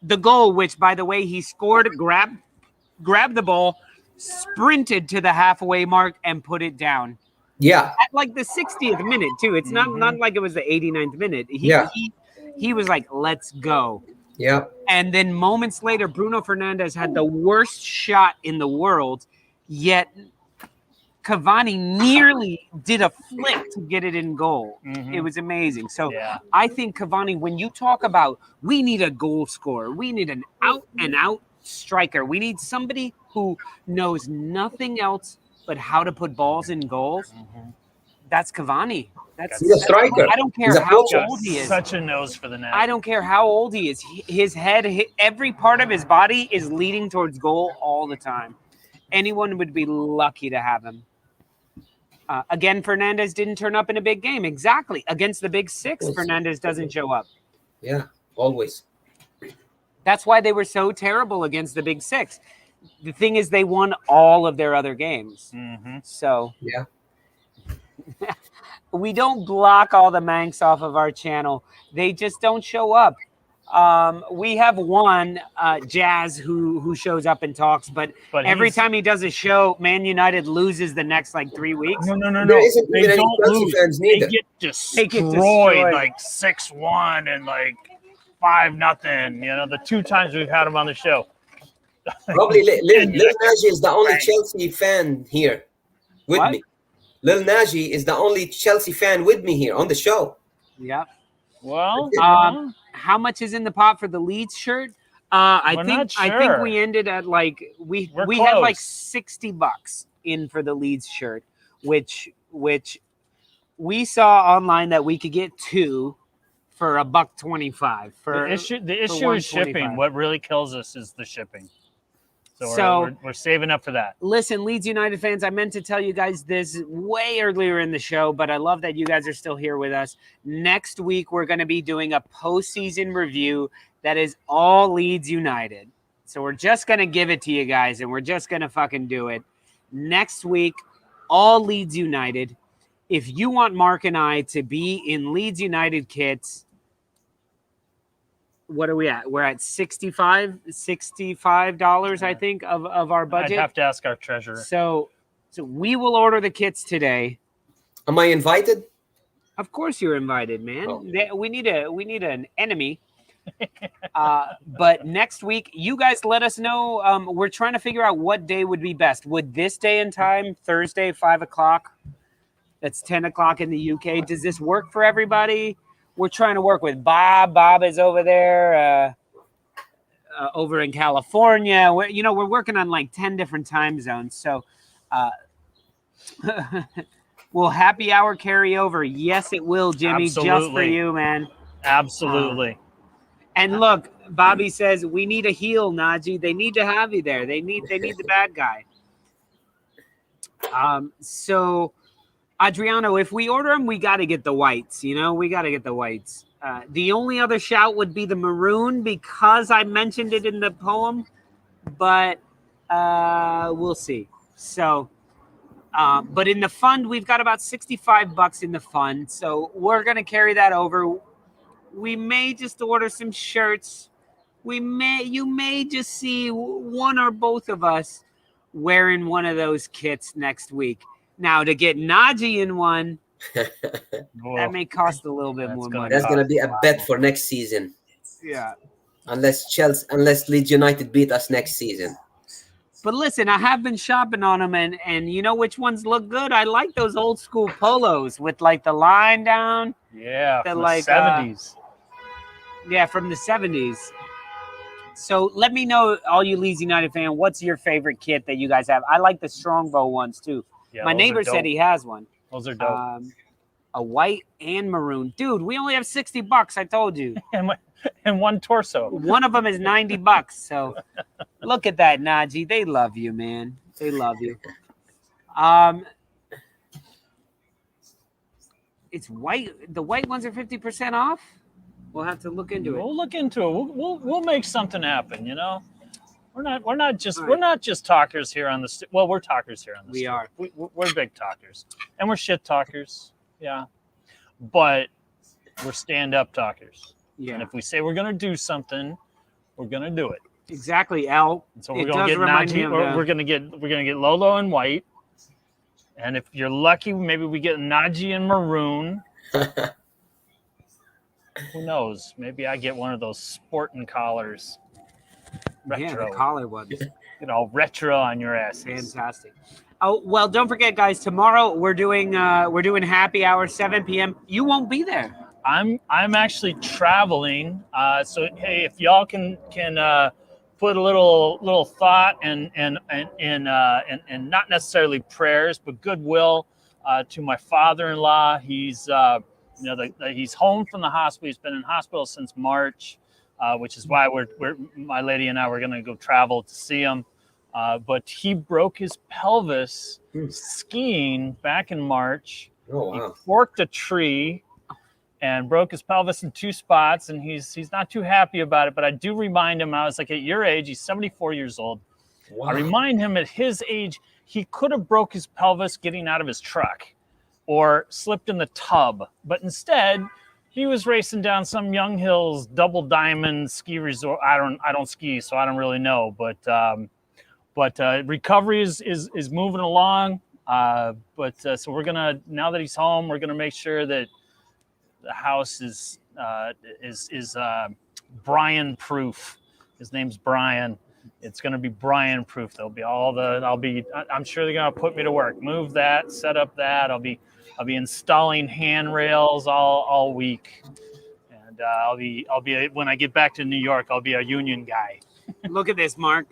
the goal, which by the way, he scored, grabbed the ball, sprinted to the halfway mark and put it down. Yeah. At like the 60th minute too. It's not like it was the 89th minute. He was like, let's go. Yeah. And then moments later, Bruno Fernandes had the worst shot in the world, yet Cavani nearly did a flip to get it in goal. It was amazing. So I think Cavani, when you talk about we need a goal scorer, we need an out-and-out striker, we need somebody who knows nothing else but how to put balls in goals, that's Cavani. He's a striker. I don't care how old he is. Such a nose for the net. I don't care how old he is. His head, every part of his body is leading towards goal all the time. Anyone would be lucky to have him. Again, Fernandes didn't turn up in a big game. Exactly. Against the big six, Fernandes doesn't show up. Yeah, always. That's why they were so terrible against the big six. The thing is, they won all of their other games. So yeah. We don't block all the Manx off of our channel. They just don't show up. We have one Jazz who shows up and talks, but every time he does a show, Man United loses the next like 3 weeks. No. There isn't They even any don't Chelsea lose. fans They neither. get destroyed like 6-1 and like 5-0. You know, the 2 times we've had him on the show. Probably Lil Nagy is the only Chelsea fan here with me. Lil Nagy is the only Chelsea fan with me here on the show. Yeah. Well, how much is in the pot for the Leeds shirt? I think we ended at like we had like $60 in for the Leeds shirt, which we saw online that we could get 2 for $1.25. The issue is shipping. What really kills us is the shipping. So we're saving up for that. Listen, Leeds United fans, I meant to tell you guys this way earlier in the show, but I love that you guys are still here with us. Next week, we're going to be doing a postseason review that is all Leeds United. So we're just going to give it to you guys, and we're just going to fucking do it. Next week, all Leeds United. If you want Mark and I to be in Leeds United kits, what are we at? We're at $65, I think, of our budget. I'd have to ask our treasurer. So we will order the kits today. Am I invited? Of course you're invited, man. Oh. We need an enemy. But next week, you guys let us know. We're trying to figure out what day would be best. Would this day and time, Thursday, 5 o'clock? That's 10 o'clock in the UK. Does this work for everybody? We're trying to work with Bob. Bob is over there, over in California. We're working on like 10 different time zones. So will happy hour carry over? Yes, it will, Jimmy. Absolutely. Just for you, man. Absolutely. And look, Bobby says we need a heel, Najee. They need to have you there. They need the bad guy. So Adriano, if we order them, we got to get the whites. We got to get the whites. The only other shout would be the maroon because I mentioned it in the poem, but we'll see. So, but in the fund, we've got about $65 in the fund. So we're going to carry that over. We may just order some shirts. You may just see one or both of us wearing one of those kits next week. Now, to get Najee in one, that may cost a little bit more money. That's going to be a bet for next season. Yeah. Unless Leeds United beat us next season. But listen, I have been shopping on them, and you know which ones look good? I like those old school polos with like the line down. Yeah, from the 70s. Yeah, from the 70s. So let me know, all you Leeds United fan, what's your favorite kit that you guys have? I like the Strongbow ones too. Yeah, my neighbor said he has one. Those are dope. A white and maroon. Dude, we only have $60, I told you. and one torso. One of them is $90. So look at that, Najee. They love you, man. They love you. It's white. The white ones are 50% off. We'll have to look into it. We'll look into it. We'll make something happen, We're not just talkers here on the we're talkers here on the We are. We're big talkers. And we're shit talkers. Yeah. But we're stand-up talkers. Yeah. And if we say we're going to do something, we're going to do it. Exactly, Al. And so we're going to get Najee, we're going to get Lolo in white. And if you're lucky, maybe we get Najee in maroon. Who knows? Maybe I get one of those sporting collars. Retro. Yeah, the collar ones. Retro on your ass. Fantastic. Oh, well, don't forget, guys, tomorrow we're doing happy hour, 7 p.m. You won't be there. I'm actually traveling. So hey, if y'all can put a little thought and not necessarily prayers, but goodwill to my father-in-law. He's he's home from the hospital. He's been in hospital since March, which is why my lady and I were going to go travel to see him. But he broke his pelvis skiing back in March. Oh, wow. He forked a tree and broke his pelvis in 2 spots, and he's not too happy about it. But I do remind him, I was like, at your age, he's 74 years old. Wow. I remind him at his age, he could have broke his pelvis getting out of his truck or slipped in the tub. But instead, he was racing down some Young Hills double diamond ski resort. I don't ski, so I don't really know. But recovery is moving along. So we're gonna, now that he's home, we're gonna make sure that the house is Brian proof. His name's Brian. It's gonna be Brian proof. There'll be I'm sure they're gonna put me to work. Move that, set up that. I'll be installing handrails all week, and I'll be when I get back to New York, I'll be a union guy. Look at this, Mark.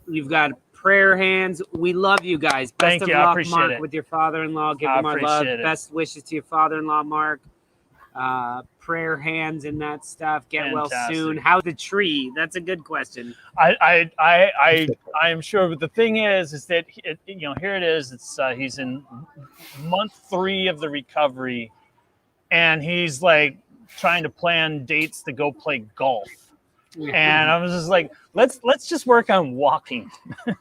You've got prayer hands. We love you guys. Best Thank of you. I luck, appreciate Mark, it. with your father-in-law. Give I him our love. appreciate it. Best wishes to your father-in-law, Mark. Prayer hands and that stuff. Get well soon. How's the tree? That's a good question. I am sure, but the thing is that here it is. It's he's in month 3 of the recovery, and he's like trying to plan dates to go play golf. And I was just like, let's just work on walking.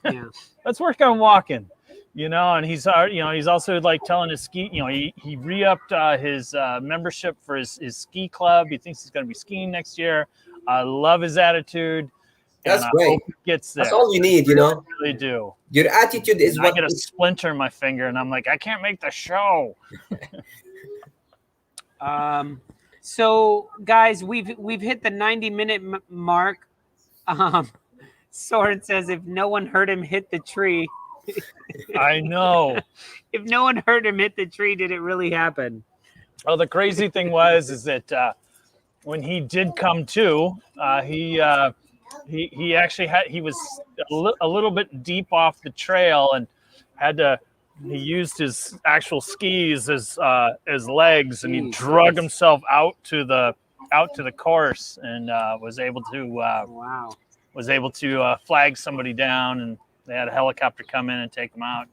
Yeah. Let's work on walking. And he's also like telling his ski, he re-upped his membership for his ski club. He thinks he's going to be skiing next year. I love his attitude. That's and great. I hope he gets there. That's all you need, I really do. Your attitude is and what I get a splinter in my finger, and I'm like, I can't make the show. So guys, we've hit the 90-minute mark. Sorin says if no one heard him hit the tree. I know. If no one heard him hit the tree, did it really happen? Oh, the crazy thing is that when he did come to, he was a little bit deep off the trail and he used his actual skis as legs, and he drug himself out to the course and was able to flag somebody down, and they had a helicopter come in and take him out.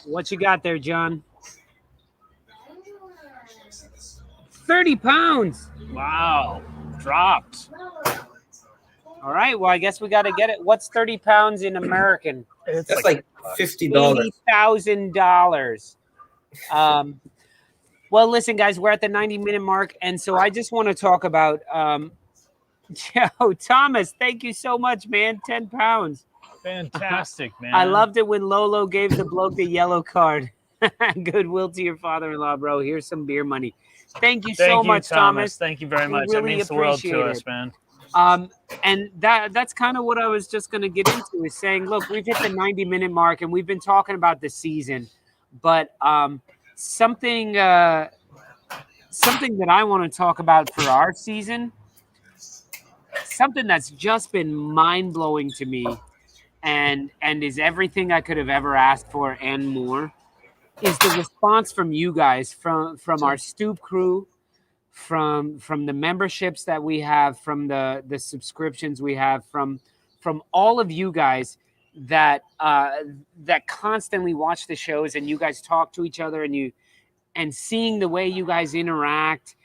What you got there, John? 30 pounds. Wow. Dropped. All right. Well, I guess we got to get it. What's 30 pounds in American? That's like $50. $80,000. Well, listen, guys, we're at the 90-minute mark, and so I just want to talk about Joe Thomas. Thank you so much, man. 10 pounds. Fantastic, man. I loved it when Lolo gave the bloke the yellow card. Goodwill to your father-in-law, bro. Here's some beer money. Thank you so much, Thomas. Thank you very much. Really that means the world to us, man. And that's kind of what I was just going to get into, is saying, look, we've hit the 90-minute mark, and we've been talking about the season, but something that I want to talk about for our season, something that's just been mind-blowing to me, and is everything I could have ever asked for and more, is the response from you guys, from our Stoop crew, from the memberships that we have, from the subscriptions we have, from all of you guys that constantly watch the shows, and you guys talk to each other, and seeing the way you guys interact.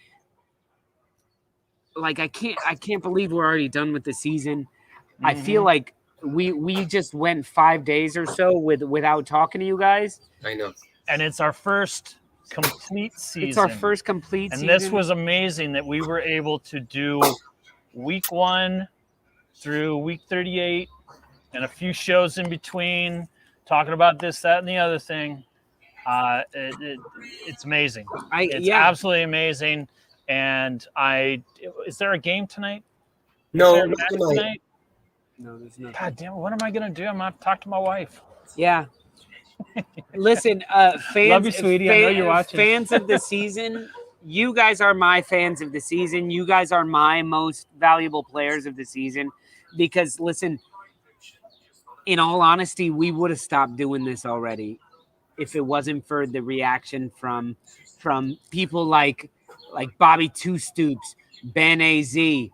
Like, I can't believe we're already done with the season. Mm-hmm. I feel like we just went 5 days or so without talking to you guys. I know. And it's our first complete season. It's our first complete season. And this was amazing that we were able to do week 1 through week 38 and a few shows in between, talking about this, that, and the other thing. It's amazing. It's absolutely amazing. And is there a game tonight? No, not tonight. No, there's not. God damn it! What am I gonna do? I'm gonna have to talk to my wife. Yeah. Listen, fans. Love you, sweetie. I know you're watching. Fans of the season. You guys are my fans of the season. You guys are my most valuable players of the season. Because listen, in all honesty, we would have stopped doing this already if it wasn't for the reaction from people like Bobby Two Stoops, Ben AZ. The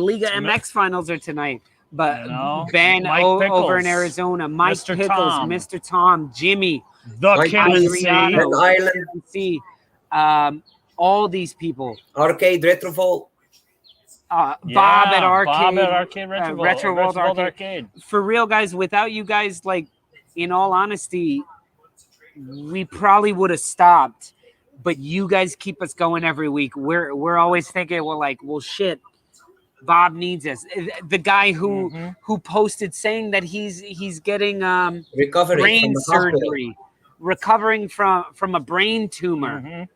Liga MX finals are tonight. But Ben over in Arizona, Mike Mr. Pickles, Tom. Mr. Tom, Jimmy, Mike Ireland, all these people. Arcade Retrovolt. Bob at Arcade. Retrovolt Arcade. For real, guys, without you guys, like, in all honesty, we probably would have stopped. but you guys keep us going every week. We're always thinking, well, shit, Bob needs us. The guy who posted saying that he's getting Recovery brain from the hospital. surgery, recovering from a brain tumor.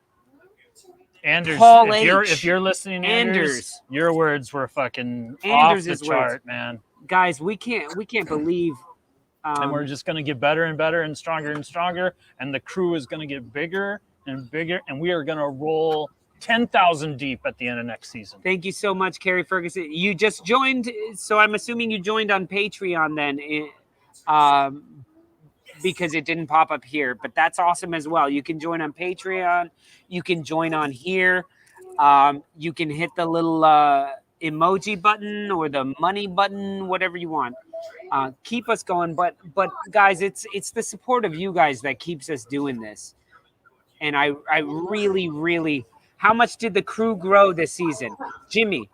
Anders, Paul if you're listening, Anders, your words were fucking off the chart, man. Guys, we can't believe. And we're just going to get better and better and stronger, and the crew is going to get bigger and bigger, and we are going to roll 10,000 deep at the end of next season. Thank you so much, Kerry Ferguson. You just joined, so I'm assuming you joined on Patreon then, because it didn't pop up here, but that's awesome as well. You can join on Patreon. You can join on here. You can hit the little emoji button or the money button, whatever you want. Keep us going, but guys, it's the support of you guys that keeps us doing this. And I really, how much did the crew grow this season? Jimmy,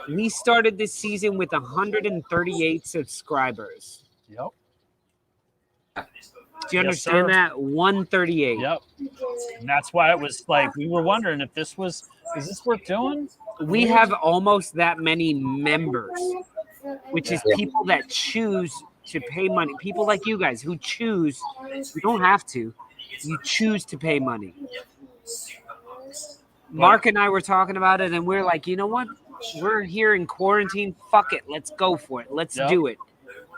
we started this season with 138 subscribers. Yep. Do you understand that? 138. Yep. And that's why it was like, we were wondering if is this worth doing? We have almost that many members, which is people that choose to pay money. People like you guys who choose, you don't have to, you choose to pay money. Mark and I were talking about it, and we're like, you know what? We're here in quarantine. Fuck it. Let's go for it. Let's do it.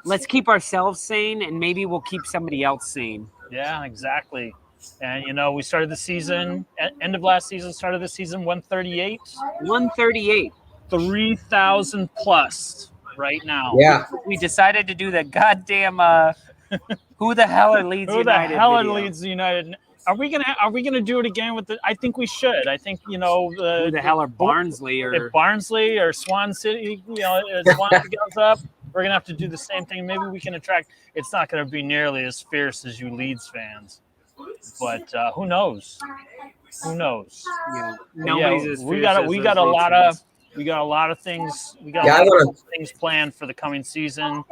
Let's keep ourselves sane, and maybe we'll keep somebody else sane. Yeah, exactly. And, we started the season, end of last season, started the season 138. 138. 3,000 plus right now. Yeah. We decided to do the goddamn who the hell are Leeds United? Who the hell video. are Leeds United? Are we gonna do it again with the? I think we should. I think who the hell are Barnsley or Barnsley or Swan City? If Swansea goes up, we're gonna have to do the same thing. Maybe we can attract. It's not gonna be nearly as fierce as you Leeds fans, but who knows? Who knows? Yeah, nobody's as we fierce got as a those lot Leeds of. We got a lot of things. We got a lot of things planned for the coming season,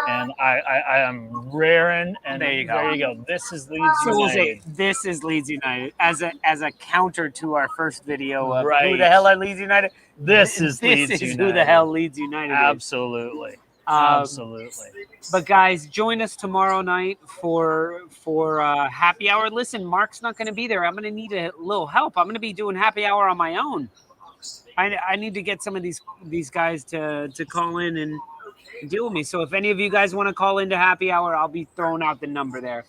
and I am raring. And there you go. This is Leeds United. This is Leeds United as a counter to our first video of right. Who the hell are Leeds United? This is Leeds United. Who the hell Leeds United is. Absolutely. Absolutely. But guys, join us tomorrow night for happy hour. Listen, Mark's not going to be there. I'm going to need a little help. I'm going to be doing happy hour on my own. I need to get some of these guys to call in and deal with me. So if any of you guys want to call into happy hour, I'll be throwing out the number there.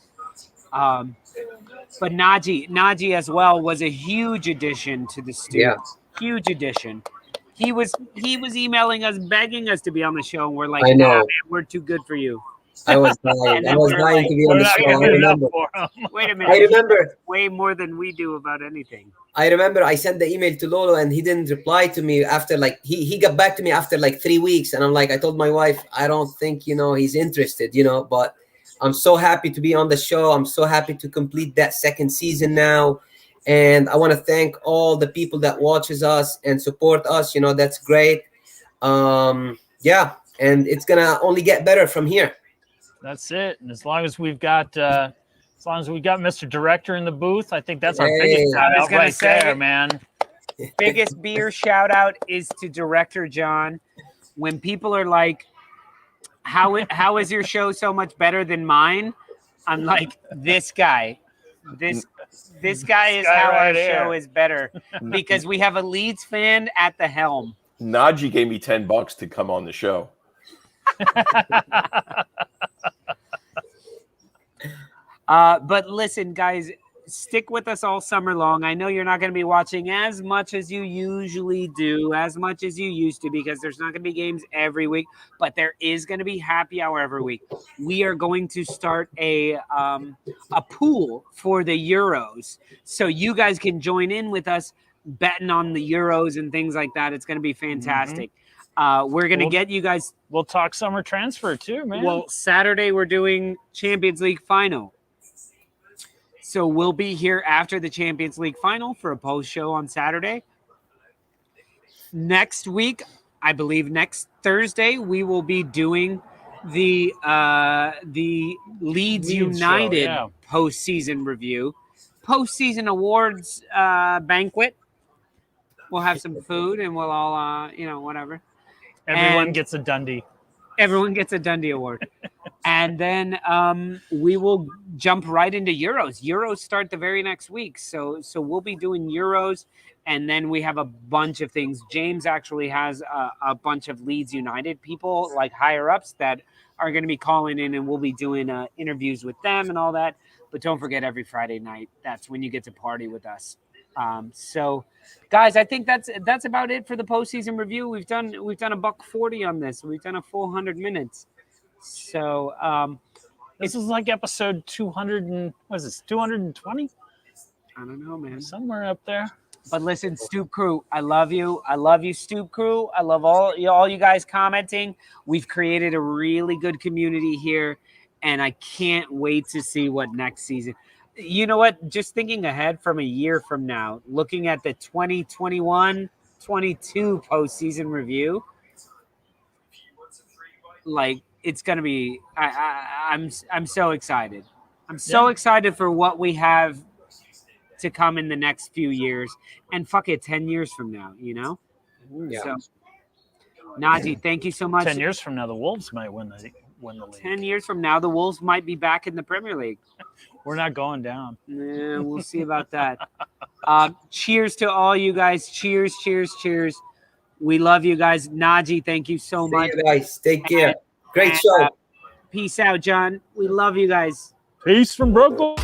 But Naji as well was a huge addition to the studio. Yeah. Huge addition. He was emailing us, begging us to be on the show, and we're like, I know. Nah, man, we're too good for you. I was dying. I was dying to be on the show. I remember. Wait a minute. I remember way more than we do about anything. I remember I sent the email to Lolo and he didn't reply to me after he got back to me after 3 weeks, and I'm like, I told my wife, I don't think he's interested, but I'm so happy to be on the show. I'm so happy to complete that second season now. And I want to thank all the people that watches us and support us. That's great. Yeah, and it's gonna only get better from here. That's it. And as long as we've got Mr. Director in the booth, I think that's our biggest shout out right there, man. Biggest beer shout out is to Director John. When people are like, how is your show so much better than mine? I'm like, this guy. This guy is how our show is better, because we have a Leeds fan at the helm. Naji gave me $10 to come on the show. But listen, guys, stick with us all summer long. I know you're not going to be watching as much as you usually do, as much as you used to, because there's not going to be games every week, but there is going to be happy hour every week. We are going to start a pool for the Euros, so you guys can join in with us betting on the Euros and things like that. It's going to be fantastic. We're going to get you guys. We'll talk summer transfer too, man. Well, Saturday we're doing Champions League final. So we'll be here after the Champions League final for a post show on Saturday. Next week, I believe next Thursday, we will be doing the Leeds United postseason review. postseason awards banquet. We'll have some food and we'll all, whatever. Everyone gets a Dundee. Everyone gets a Dundee award. And then we will jump right into Euros. Euros start the very next week. So we'll be doing Euros. And then we have a bunch of things. James actually has a bunch of Leeds United people, like higher ups, that are going to be calling in, and we'll be doing interviews with them and all that. But don't forget, every Friday night, that's when you get to party with us. So, guys, I think that's about it for the postseason review. We've done $140 on this. We've done a full 100 minutes. So this is like episode 200 and what is this, 220? I don't know, man. Somewhere up there. But listen, Stoop Crew, I love you. I love you, Stoop Crew. I love all you guys commenting. We've created a really good community here, and I can't wait to see what next season. You know what? Just thinking ahead from a year from now, looking at the 2021-22 postseason review, like it's gonna be. I'm so excited. I'm so excited for what we have to come in the next few years, and fuck it, 10 years from now, Yeah. So, Najee, thank you so much. 10 years from now, the Wolves might win the league. 10 years from now, the Wolves might be back in the Premier League. We're not going down. Yeah, we'll see about that. Cheers to all you guys. Cheers, cheers, cheers. We love you guys. Najee, thank you so much. See you guys. Take care. Great show. Peace out, John. We love you guys. Peace from Brooklyn.